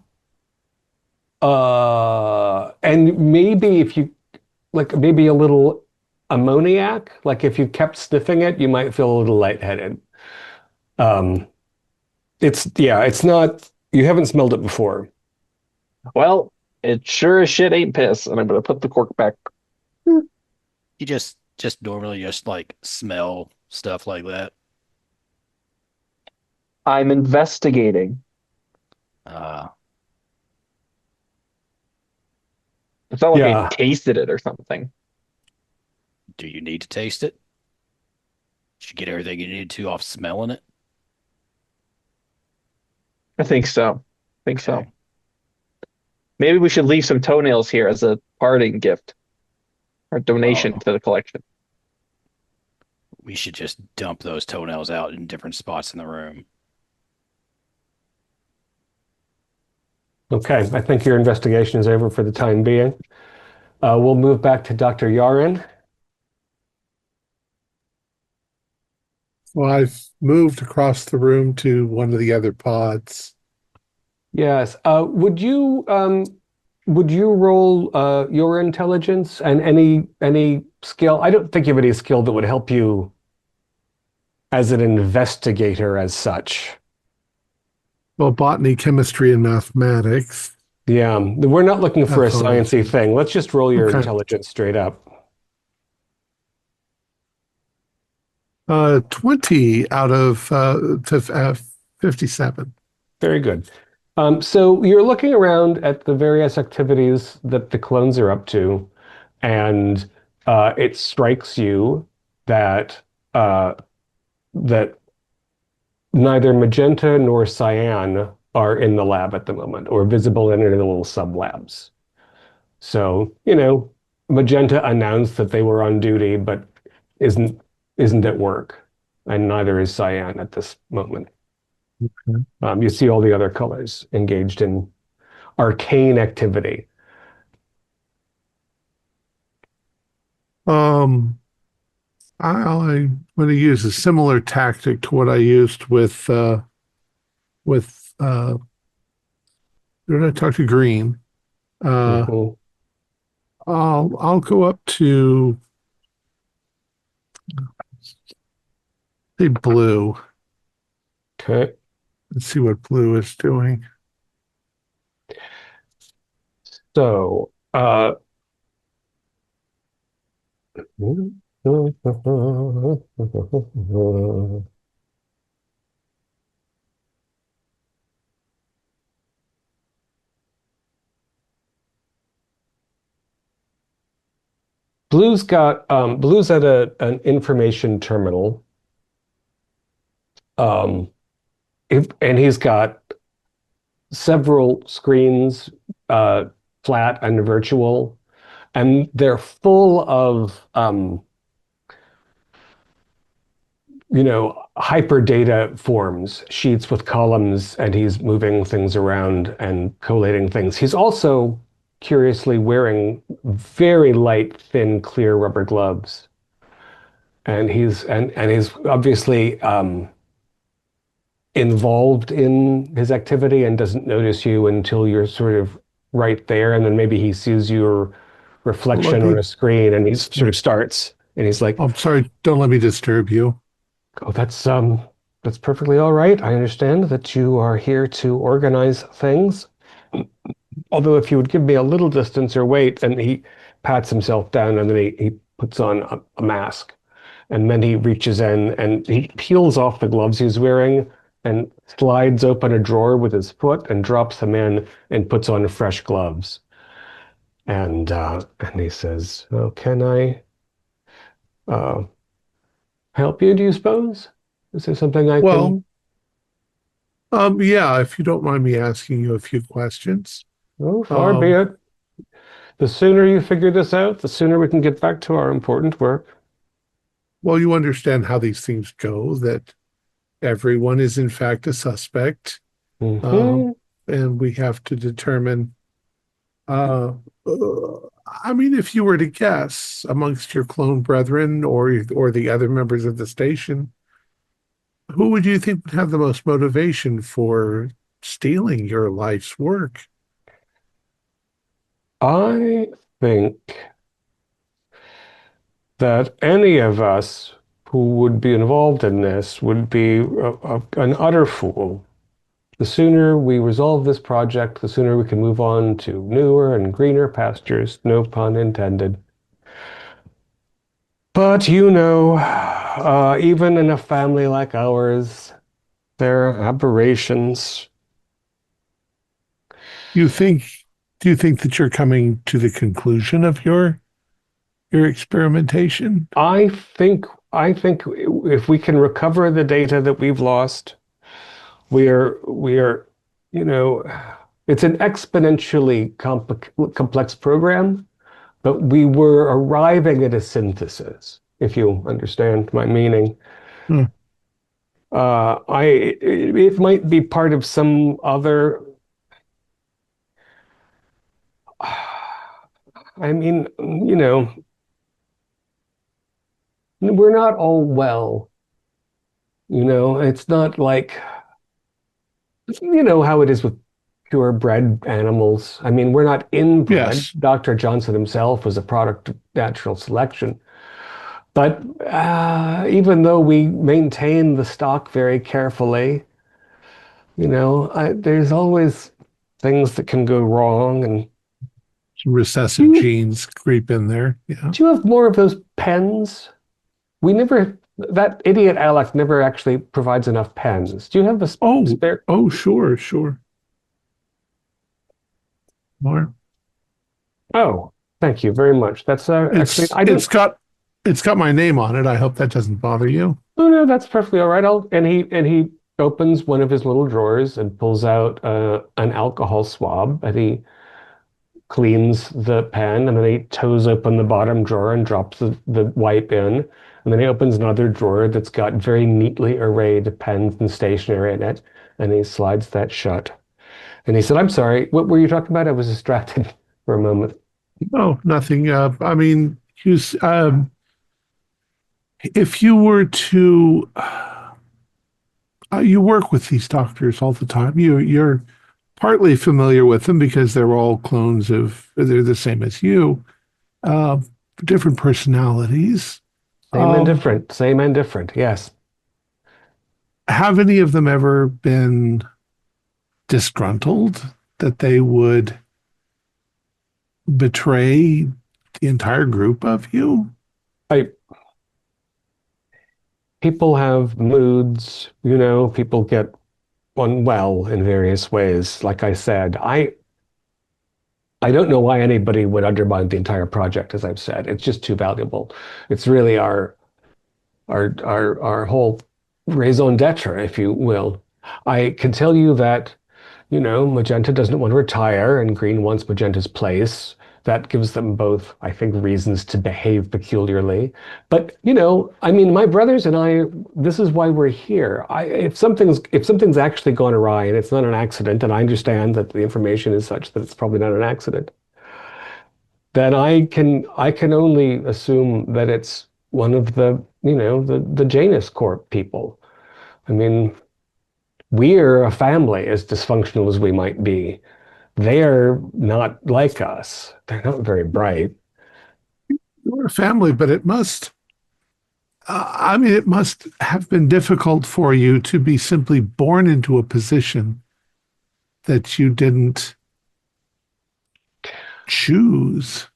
and maybe if you like, maybe a little ammoniac. Like if you kept sniffing it, you might feel a little lightheaded. Um, it's not. You haven't smelled it before.
Well, it sure as shit ain't piss, and I'm going to put the cork back.
You just normally just like smell stuff like that.
I'm investigating. It's not like I tasted it or something.
Do you need to taste it? Did you get everything you needed to off smelling it?
I think so. So. Maybe we should leave some toenails here as a parting gift or donation to the collection.
We should just dump those toenails out in different spots in the room.
Okay, I think your investigation is over for the time being. We'll move back to Dr. Yarin.
Well, I've moved across the room to one of the other pods.
Yes. Would you roll your intelligence and any skill? I don't think you have any skill that would help you as an investigator as such.
Well, botany, chemistry, and mathematics.
Yeah, we're not looking for a sciencey thing. Let's just roll your intelligence straight up.
20 out of 57.
Very good. So you're looking around at the various activities that the clones are up to, and it strikes you that that neither magenta nor cyan are in the lab at the moment, or visible in any of the little sub labs. So, magenta announced that they were on duty, but isn't at work, and neither is cyan at this moment.
Okay.
You see all the other colors engaged in arcane activity.
Um, I'm going to use a similar tactic to what I used with when I talked to Green. Uh,
Mhm.
I'll go up to say blue.
Okay.
Let's see what blue is doing.
So, Blue's at an information terminal. Um, and he's got several screens, uh, flat and virtual, and they're full of hyperdata forms, sheets with columns, and he's moving things around and collating things. He's also curiously wearing very light, thin, clear rubber gloves. And he's obviously involved in his activity and doesn't notice you until you're sort of right there, and then maybe he sees your
Let
reflection on
me.
a screen and he sort of starts and he's like,
I'm sorry. Don't let me disturb you.
"Oh, that's perfectly all right. I understand that you are here to organize things. Although if you would give me a little distance or wait," and he pats himself down and then he puts on a mask. And then he reaches in and he peels off the gloves he's wearing and slides open a drawer with his foot and drops them in and puts on fresh gloves. And he says, "Oh, can I uh, help you, do you suppose? Is there something I
Well,
can?"
yeah, if you don't mind me asking you a few questions.
"Oh, far be
Um,
it. The sooner you figure this out, the sooner we can get back to our important work."
well, you understand how these things go, that everyone is in fact a suspect. Um,
Hmm.
and we have to determine, uh, uh, I mean, if you were to guess amongst your clone brethren or the other members of the station, who would you think would have the most motivation for stealing your life's work?
I think that any of us who would be involved in this would be an utter fool. The sooner we resolve this project, the sooner we can move on to newer and greener pastures, no pun intended. But even in a family like ours, there are aberrations.
You think, do you think that you're coming to the conclusion of your experimentation?
I think if we can recover the data that we've lost, we are, you know, it's an exponentially complex program, but we were arriving at a synthesis, if you understand my meaning.
Hmm.
It might be part of some other. I mean, we're not all well. It's not like how it is with purebred animals. I mean, we're not inbred.
Yes.
Dr. Johnson himself was a product of natural selection. But even though we maintain the stock very carefully, there's always things that can go wrong. And do
Recessive
you,
genes creep in there. Yeah.
do you have more of those pens? That idiot Alec never actually provides enough pens. Do you have a
Oh,
spare?
oh, sure, sure. More.
Oh, thank you very much. That's actually,
It's
I don't.
it's got my name on it. I hope that doesn't bother you.
Oh no, that's perfectly all right. And he opens one of his little drawers and pulls out an alcohol swab, and he cleans the pen, and then he toes open the bottom drawer and drops the wipe in. And then he opens another drawer that's got very neatly arrayed pens and stationery in it, and he slides that shut. And he said, "I'm sorry, what were you talking about? I was distracted for a moment."
Oh, nothing. I mean, Hughes, if you were to, you work with these doctors all the time. You're partly familiar with them because they're all clones of, they're the same as you, uh, different personalities.
Same and different. Same and different. Yes.
Have any of them ever been disgruntled that they would betray the entire group of you?
People have moods, people get unwell in various ways. Like I said, I don't know why anybody would undermine the entire project, as I've said. It's just too valuable. It's really our whole raison d'etre, if you will. I can tell you that, Magenta doesn't want to retire and Green wants Magenta's place. That gives them both, I think, reasons to behave peculiarly. But, my brothers and I, this is why we're here. If something's actually gone awry and it's not an accident, and I understand that the information is such that it's probably not an accident, then I can only assume that it's one of the Janus Corp people. I mean, we're a family, as dysfunctional as we might be. They're not like us. They're not very bright.
You're a family, but it must have been difficult for you to be simply born into a position that you didn't choose.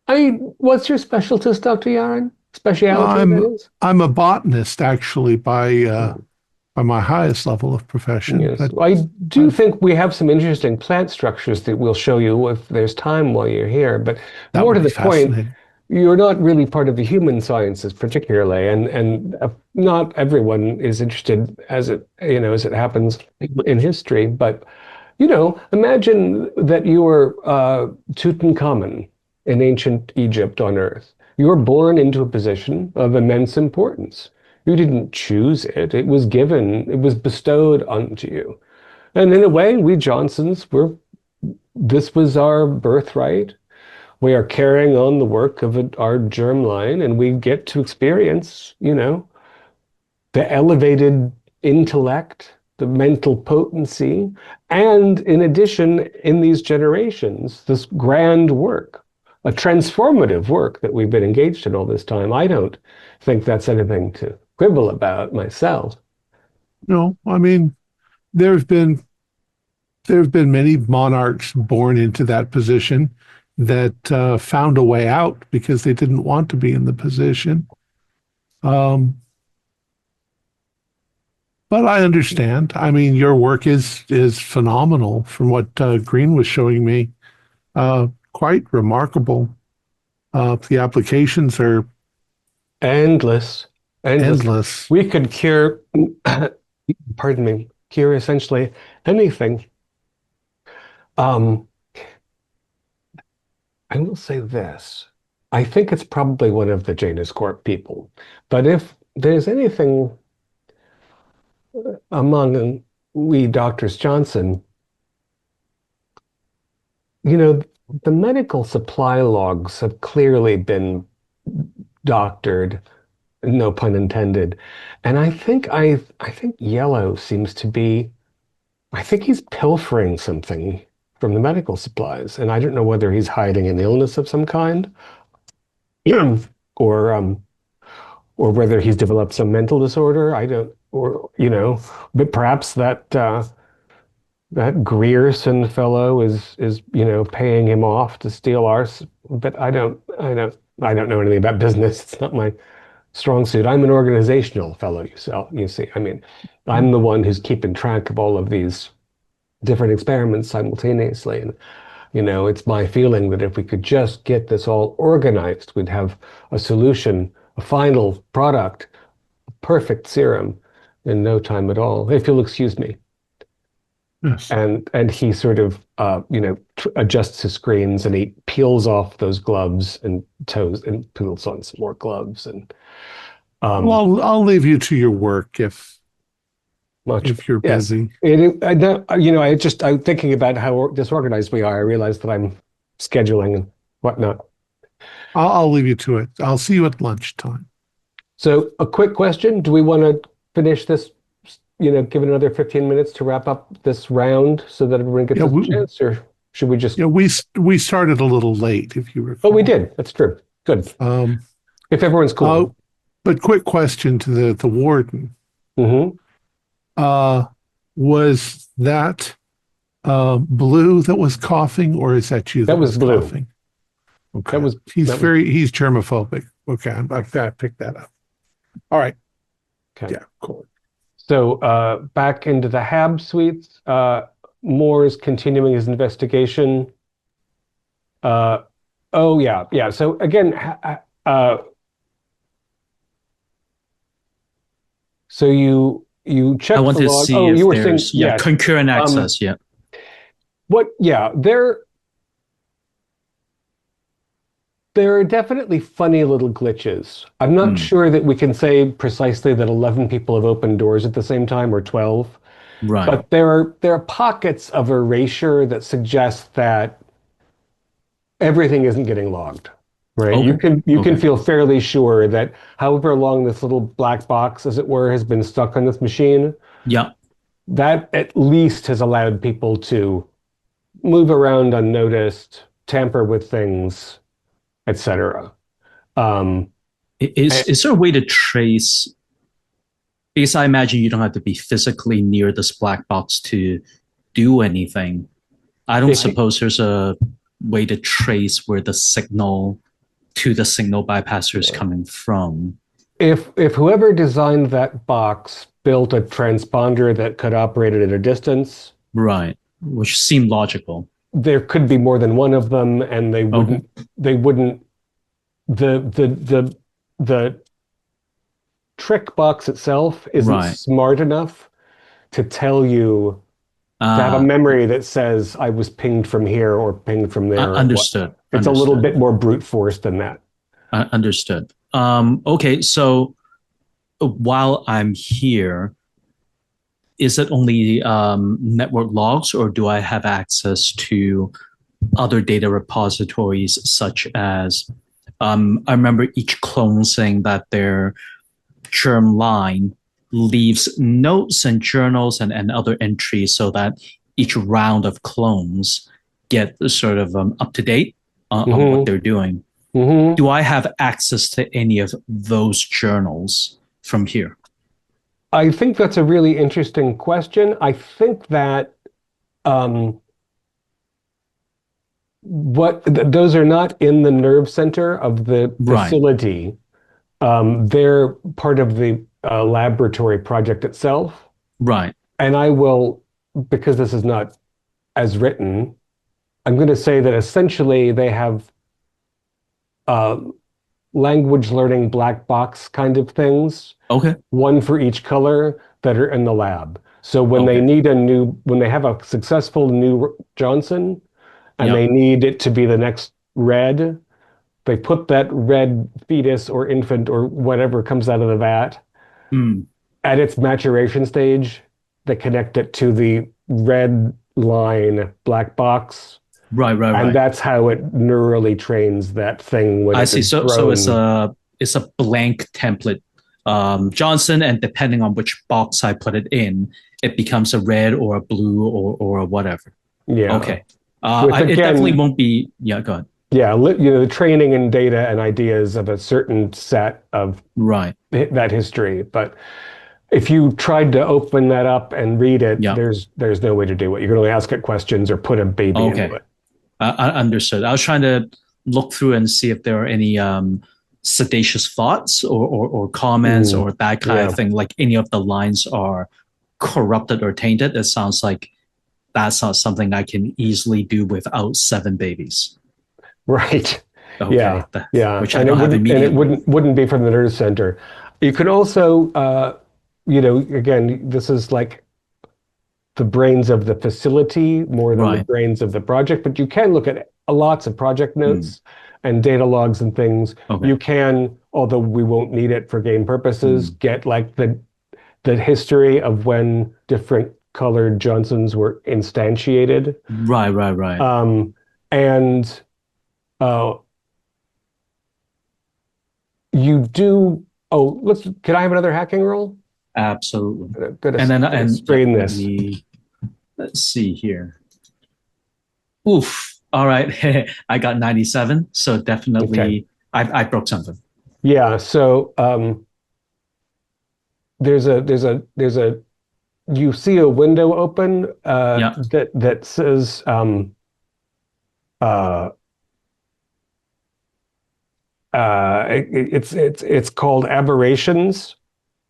What's your specialist, Dr. Yaron? Speciality, that is?
I'm a botanist, actually, by my highest level of profession.
Yes. I do think we have some interesting plant structures that we'll show you if there's time while you're here. But more to the point, you're not really part of the human sciences particularly, and not everyone is interested as it happens in history. But imagine that you were Tutankhamun in ancient Egypt on Earth. You were born into a position of immense importance. You didn't choose it. It was given, it was bestowed onto you. And in a way, we Johnsons this was our birthright. We are carrying on the work of our germline, and we get to experience, the elevated intellect, the mental potency, and in addition, in these generations, this grand work, a transformative work that we've been engaged in all this time. I don't think that's anything to quibble about myself.
No, I mean, there have been many monarchs born into that position that found a way out because they didn't want to be in the position. But I understand. I mean, your work is phenomenal from what Green was showing me. Quite remarkable. The applications are
endless. We could cure, cure essentially anything. I will say this. I think it's probably one of the Janus Corp people. But if there's anything among we Doctors Johnson, the medical supply logs have clearly been doctored, no pun intended. And I think Yellow seems to be, I think he's pilfering something from the medical supplies. And I don't know whether he's hiding an illness of some kind or whether he's developed some mental disorder. But perhaps that Grierson fellow is paying him off to steal ours. But I don't know anything about business. It's not my strong suit. I'm an organizational fellow, you see. I mean, I'm the one who's keeping track of all of these different experiments simultaneously. And, it's my feeling that if we could just get this all organized, we'd have a solution, a final product, a perfect serum in no time at all, if you'll excuse me.
Yes.
And he sort of, adjusts his screens and he peels off those gloves and toes and peels on some more gloves. And
well, I'll leave you to your work if you're busy.
I'm thinking about how disorganized we are. I realize that I'm scheduling and whatnot.
I'll leave you to it. I'll see you at lunchtime.
So a quick question. Do we want to finish this, give it another 15 minutes to wrap up this round so that everyone gets a chance, or should we just?
Yeah, we started a little late, if you recall.
Oh, we did. That's true. Good. If everyone's cool.
But quick question to the warden.
Mm-hmm.
Was that Blue that was coughing, or is that you that was Blue coughing? Okay. He's germophobic. Okay, I've got to pick that up. All right.
Okay.
Yeah, cool.
So back into the Hab suites. Moore is continuing his investigation. Yeah. So again, so you check.
I want to see if
you were
there's
saying,
concurrent access.
There are definitely funny little glitches. I'm not sure that we can say precisely that 11 people have opened doors at the same time, or 12.
Right.
But there are pockets of erasure that suggest that everything isn't getting logged. Right.
Okay.
You can feel fairly sure that however long this little black box, as it were, has been stuck on this machine.
Yeah.
That at least has allowed people to move around unnoticed, tamper with things, etc.
Is there a way to trace? Because I imagine you don't have to be physically near this black box to do anything. I don't suppose there's a way to trace where the signal to the signal bypasser is coming from.
If whoever designed that box built a transponder that could operate at a distance,
right, which seemed logical.
There could be more than one of them, and they wouldn't. The trick box itself isn't smart enough to tell you to have a memory that says I was pinged from here or pinged from there.
Understood.
It's a little bit more brute force than that.
Understood. Okay, so while I'm here, is it only network logs, or do I have access to other data repositories such as, I remember each clone saying that their germ line leaves notes and journals and other entries so that each round of clones get sort of up to date on what they're doing.
Mm-hmm.
Do I have access to any of those journals from here?
I think that's a really interesting question. I think that those are not in the nerve center of the facility. They're part of the laboratory project itself.
Right.
And I will, because this is not as written, I'm going to say that essentially they have language learning black box kind of things.
Okay.
One for each color that are in the lab. So when they need when they have a successful new Johnson and they need it to be the next red, they put that red fetus or infant or whatever comes out of the vat at its maturation stage. They connect it to the red line black box.
Right.
And that's how it neurally trains that thing. When
I see. So it's a blank template, Johnson, and depending on which box I put it in, it becomes a red or a blue or whatever.
Yeah.
Okay. It definitely won't be. Yeah. Go ahead.
Yeah. The training and data and ideas of a certain set of that history, but if you tried to open that up and read it, there's no way to do it. You can only ask it questions or put a baby into it.
I understood. I was trying to look through and see if there are any sedacious thoughts or comments or that kind of thing, like any of the lines are corrupted or tainted. It sounds like that's not something I can easily do without 7 babies.
Right.
Okay.
Yeah.
Which I don't have immediately.
And it wouldn't be from the nerve center. You could also, again, this is like the brains of the facility more than the brains of the project, but you can look at lots of project notes and data logs and things. You can, although we won't need it for game purposes, get like the history of when different colored Johnsons were instantiated.
Right.
You do. Oh, can I have another hacking roll?
Absolutely.
Gotta strain this.
Let's see here. Oof. All right. I got 97. So definitely
Okay.
I broke something.
Yeah. So there's a you see a window open
Yeah.
that says uh it's called aberrations.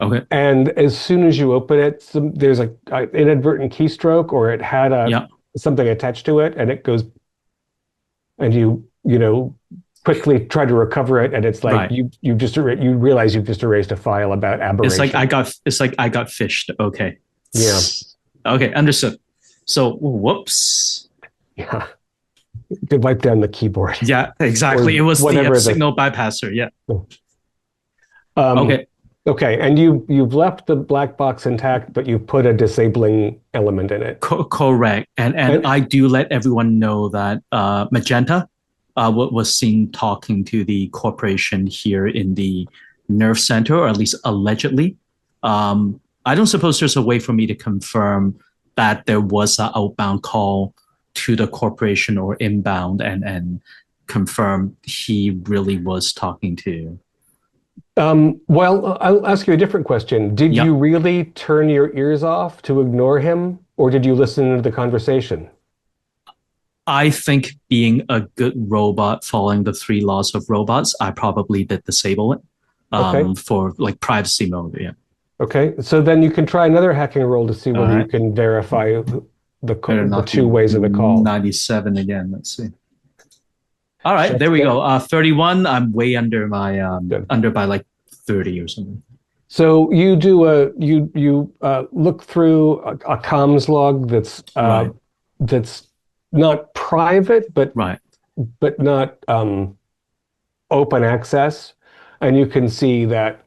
Okay.
And as soon as you open it, there's a inadvertent keystroke, or it had
Yeah.
something attached to it, and it goes, and you quickly try to recover it, and it's like
Right.
you realize you've just erased a file about aberration.
It's like I got fished. Okay.
Yeah.
Okay, understood. So whoops.
Yeah. To wipe down the keyboard.
Yeah, exactly. It was the signal bypasser. Yeah. Okay.
Okay, and you've left the black box intact, but you've put a disabling element in it.
Correct. And I do let everyone know that Magenta was seen talking to the corporation here in the nerve center, or at least allegedly. I don't suppose there's a way for me to confirm that there was an outbound call to the corporation or inbound and confirm he really was talking to.
Well, I'll ask you a different question. Did you really turn your ears off to ignore him, or did you listen to the conversation?
I think, being a good robot following the 3 laws of robots, I probably did disable it for like privacy mode. Yeah.
Okay, so then you can try another hacking roll to see whether you can verify the 2 ways of the call.
97 again. Let's see. All right, there we go. 31. I'm way under my under by like 30 or something.
So you do you look through a comms log that's not private, but not open access, and you can see that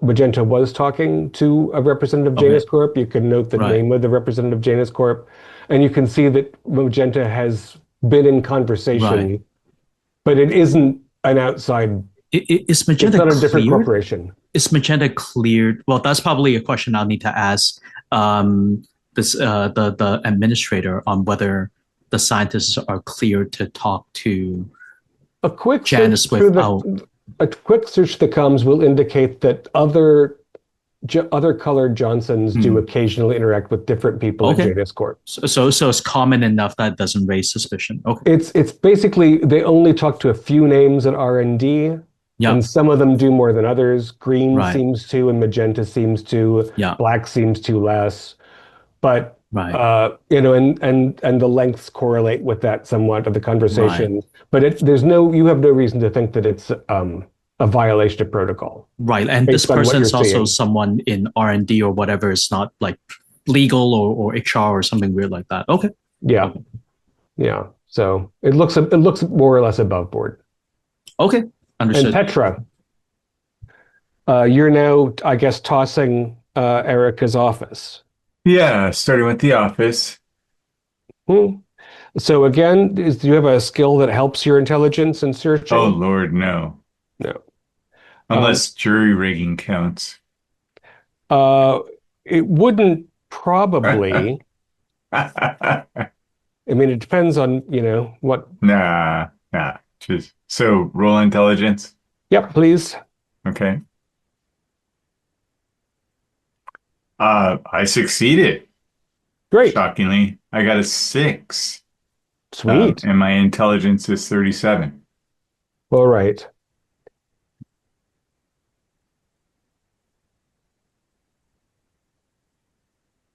Magenta was talking to a representative of Janus Corp. You can note the name of the representative of Janus Corp, and you can see that Magenta has been in conversation, but it isn't an outside.
Is Magenta
it's not
cleared?
A different corporation.
Is Magenta cleared? Well, that's probably a question I'll need to ask the administrator on whether the scientists are cleared to talk to Janus without.
A quick search that comes will indicate that other colored Johnsons do occasionally interact with different people at Janus Corp.
So it's common enough that it doesn't raise suspicion. Okay.
It's basically they only talk to a few names at R&D, and some of them do more than others. Green seems to, and magenta seems to. Black seems to less, but and the lengths correlate with that somewhat of the conversation. But you have no reason to think that it's a violation of protocol.
Right, and this person is also someone in R&D or whatever. It's not like legal or HR or something weird like that. Okay.
Yeah. Yeah. So it looks more or less above board.
Okay. Understood.
And Petra, you're now, I guess, tossing Erica's office.
Yeah, starting with the office.
So again, do you have a skill that helps your intelligence in searching?
Oh, Lord, no.
No.
Unless jury rigging counts.
It wouldn't probably. I mean, it depends on, what.
Nah. Just so roll intelligence.
Yep, please.
Okay. I succeeded.
Great.
Shockingly, I got a 6.
Sweet.
And my intelligence is 37.
All right.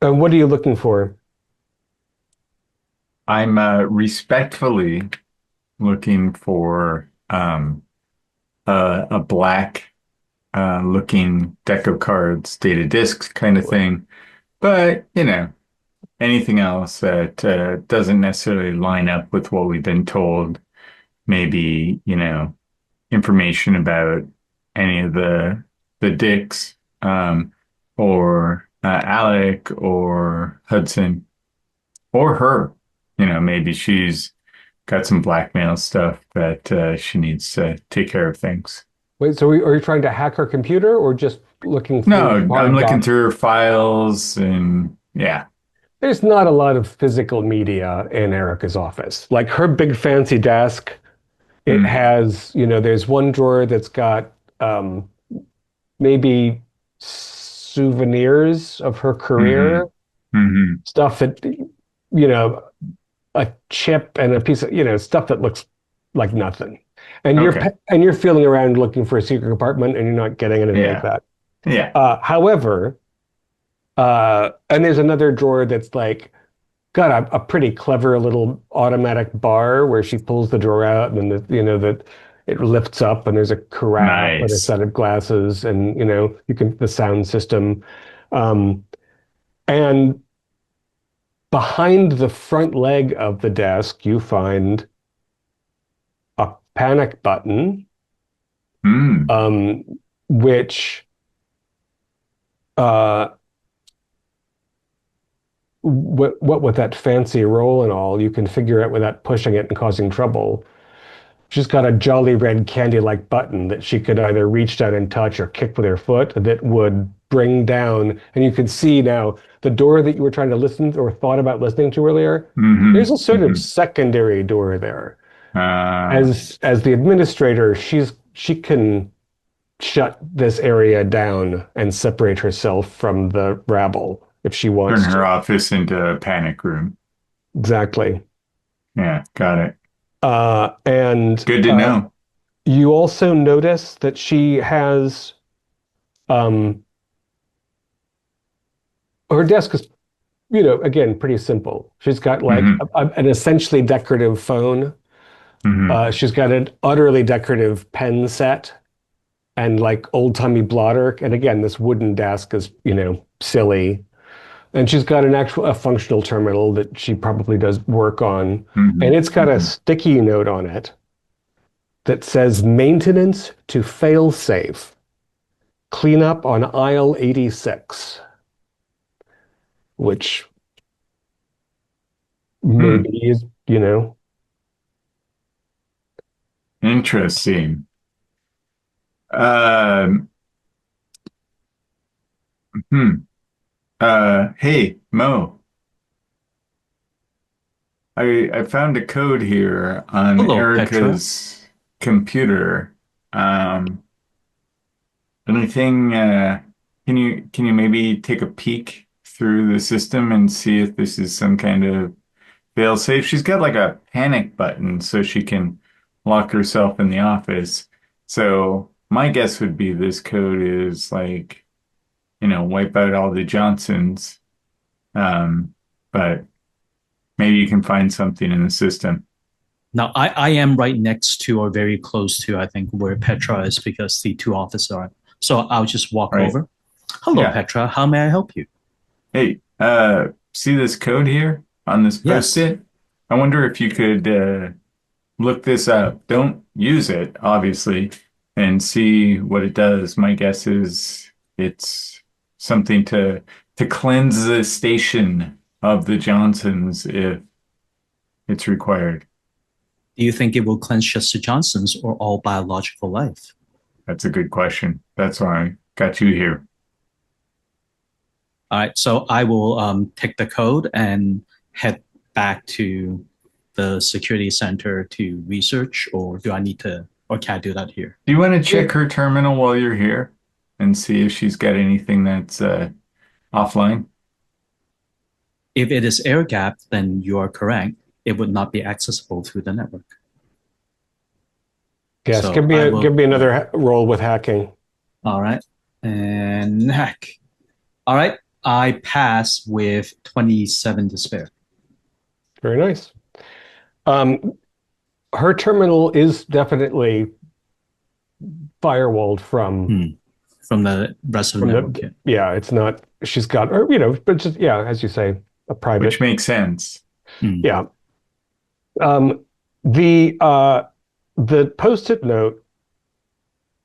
And what are you looking for?
I'm respectfully looking for a black looking deck of cards, data disc kind of thing. But, anything else that doesn't necessarily line up with what we've been told. Maybe, information about any of the dicks, or Alec or Hudson or her. Maybe she's got some blackmail stuff that she needs to take care of things.
Wait, so are you trying to hack her computer or just looking
No,
through
I'm
hard
looking
docs?
through her files and yeah.
There's not a lot of physical media in Erica's office. Like her big fancy desk, it
Mm,
has, there's one drawer that's got um, maybe souvenirs of her
hmm
career,
hmm
stuff that, a chip and a piece of, stuff that looks like nothing. And
Okay.
you're feeling around looking for a secret compartment and you're not getting anything like
Yeah.
that.
Yeah.
However, and there's another drawer that's like got a pretty clever little automatic bar where she pulls the drawer out and then that it lifts up and there's a carafe and a
Nice.
set of glasses and you can the sound system. Um, and behind the front leg of the desk, you find a panic button,
Mm.
um, which uh, what with that fancy roll and all, you can figure out without pushing it and causing trouble. She's got a jolly red candy-like button that she could either reach down and touch or kick with her foot that would bring down. And you can see now the door that you were trying to listen or thought about listening to earlier.
hmm
There's a sort of
hmm
secondary door there.
Uh,
As the administrator, she can shut this area down and separate herself from the rabble if she
turn
wants
her
to.
office into a panic room.
Exactly.
Yeah, got it.
And
Good to know.
you also notice that she has um, her desk is, again, pretty simple. She's got like
hmm
an essentially decorative phone.
hmm
She's got an utterly decorative pen set and like old-timey blotter. And again, this wooden desk is, silly. And she's got a functional terminal that she probably does work on.
hmm
And it's got a
hmm
sticky note on it that says maintenance to fail safe. Clean up on aisle 86, which
Hmm.
maybe is,
Interesting. Um, hmm. Hey, Mo, I found a code here on
Hello, Petra.
Erica's computer. Um, anything, can you maybe take a peek through the system and see if this is some kind of fail safe? She's got like a panic button so she can lock herself in the office. So my guess would be this code is like, wipe out all the Johnsons. But maybe you can find something in the system.
Now, I am right next to or very close to, I think, where Petra is because the two offices are. So I'll just walk
Right.
over. Hello,
Yeah.
Petra. How may I help you?
Hey, see this code here on this
Yes.
post-it? I wonder if you could look this up. Don't use it, obviously, and see what it does. My guess is it's something to cleanse the station of the Johnsons if it's required.
Do you think it will cleanse just the Johnsons or all biological life?
That's a good question. That's why I got you here.
All right. So I will take the code and head back to the security center to research, or do I need to, or can I do that here?
Do you want to check her terminal while you're here and see if she's got anything that's offline?
If it is air gapped, then you are correct. It would not be accessible through the network.
yes,
So
give me
I will,
give me another roll with hacking.
all right. And hack. All right. I pass with 27 to spare.
Very nice. Her terminal is definitely firewalled
From the rest of the network.
yeah, it's not, she's got, or, but just, yeah, as you say, a private.
Which makes sense.
Yeah. The post-it note,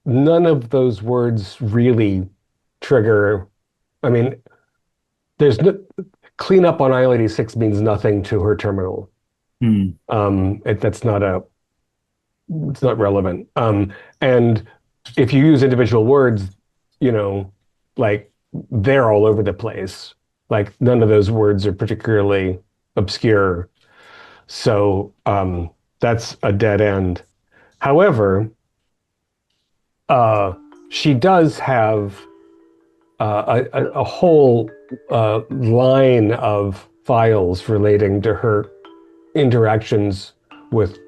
none of those words really trigger. I mean, there's no clean up on aisle 86 means nothing to her terminal. It's not relevant. And if you use individual words, like they're all over the place. Like none of those words are particularly obscure. So that's a dead end. However, she does have a whole line of files relating to her interactions with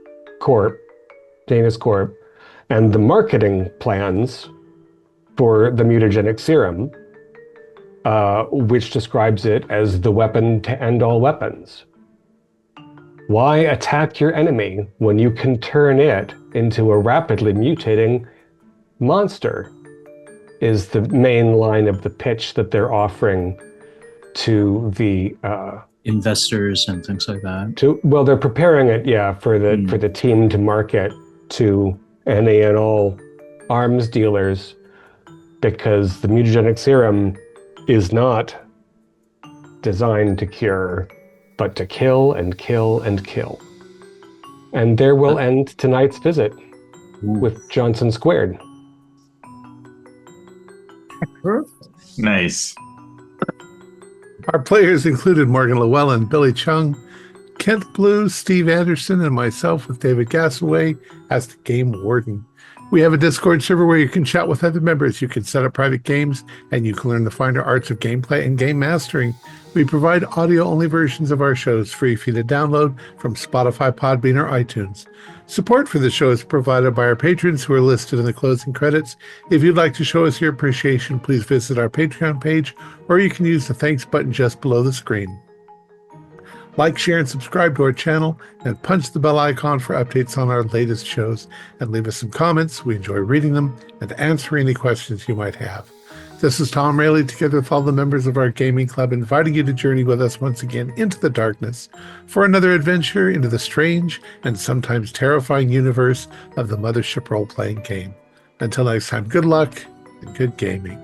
Corp, Janus Corp, and the marketing plans for the mutagenic serum, which describes it as the weapon to end all weapons. Why attack your enemy when you can turn it into a rapidly mutating monster? Is the main line of the pitch that they're offering to the
investors and things like that.
They're preparing it, for the team to market to any and all arms dealers, because the mutagenic serum is not designed to cure, but to kill and kill and kill. And there will end tonight's visit with Johnson Squared.
Nice.
Our players included Morgan Llewellyn, Billy Chung, Kent Blue, Steve Anderson, and myself with David Gassaway as the game warden. We have a Discord server where you can chat with other members. You can set up private games, and you can learn the finer arts of gameplay and game mastering. We provide audio-only versions of our shows free for you to download from Spotify, Podbean, or iTunes. Support for the show is provided by our patrons who are listed in the closing credits. If you'd like to show us your appreciation, please visit our Patreon page, or you can use the thanks button just below the screen. Like, share, and subscribe to our channel, and punch the bell icon for updates on our latest shows, and leave us some comments. We enjoy reading them and answering any questions you might have. This is Thom Raley, together with all the members of our gaming club, inviting you to journey with us once again into the darkness for another adventure into the strange and sometimes terrifying universe of the Mothership role-playing game. Until next time, good luck and good gaming.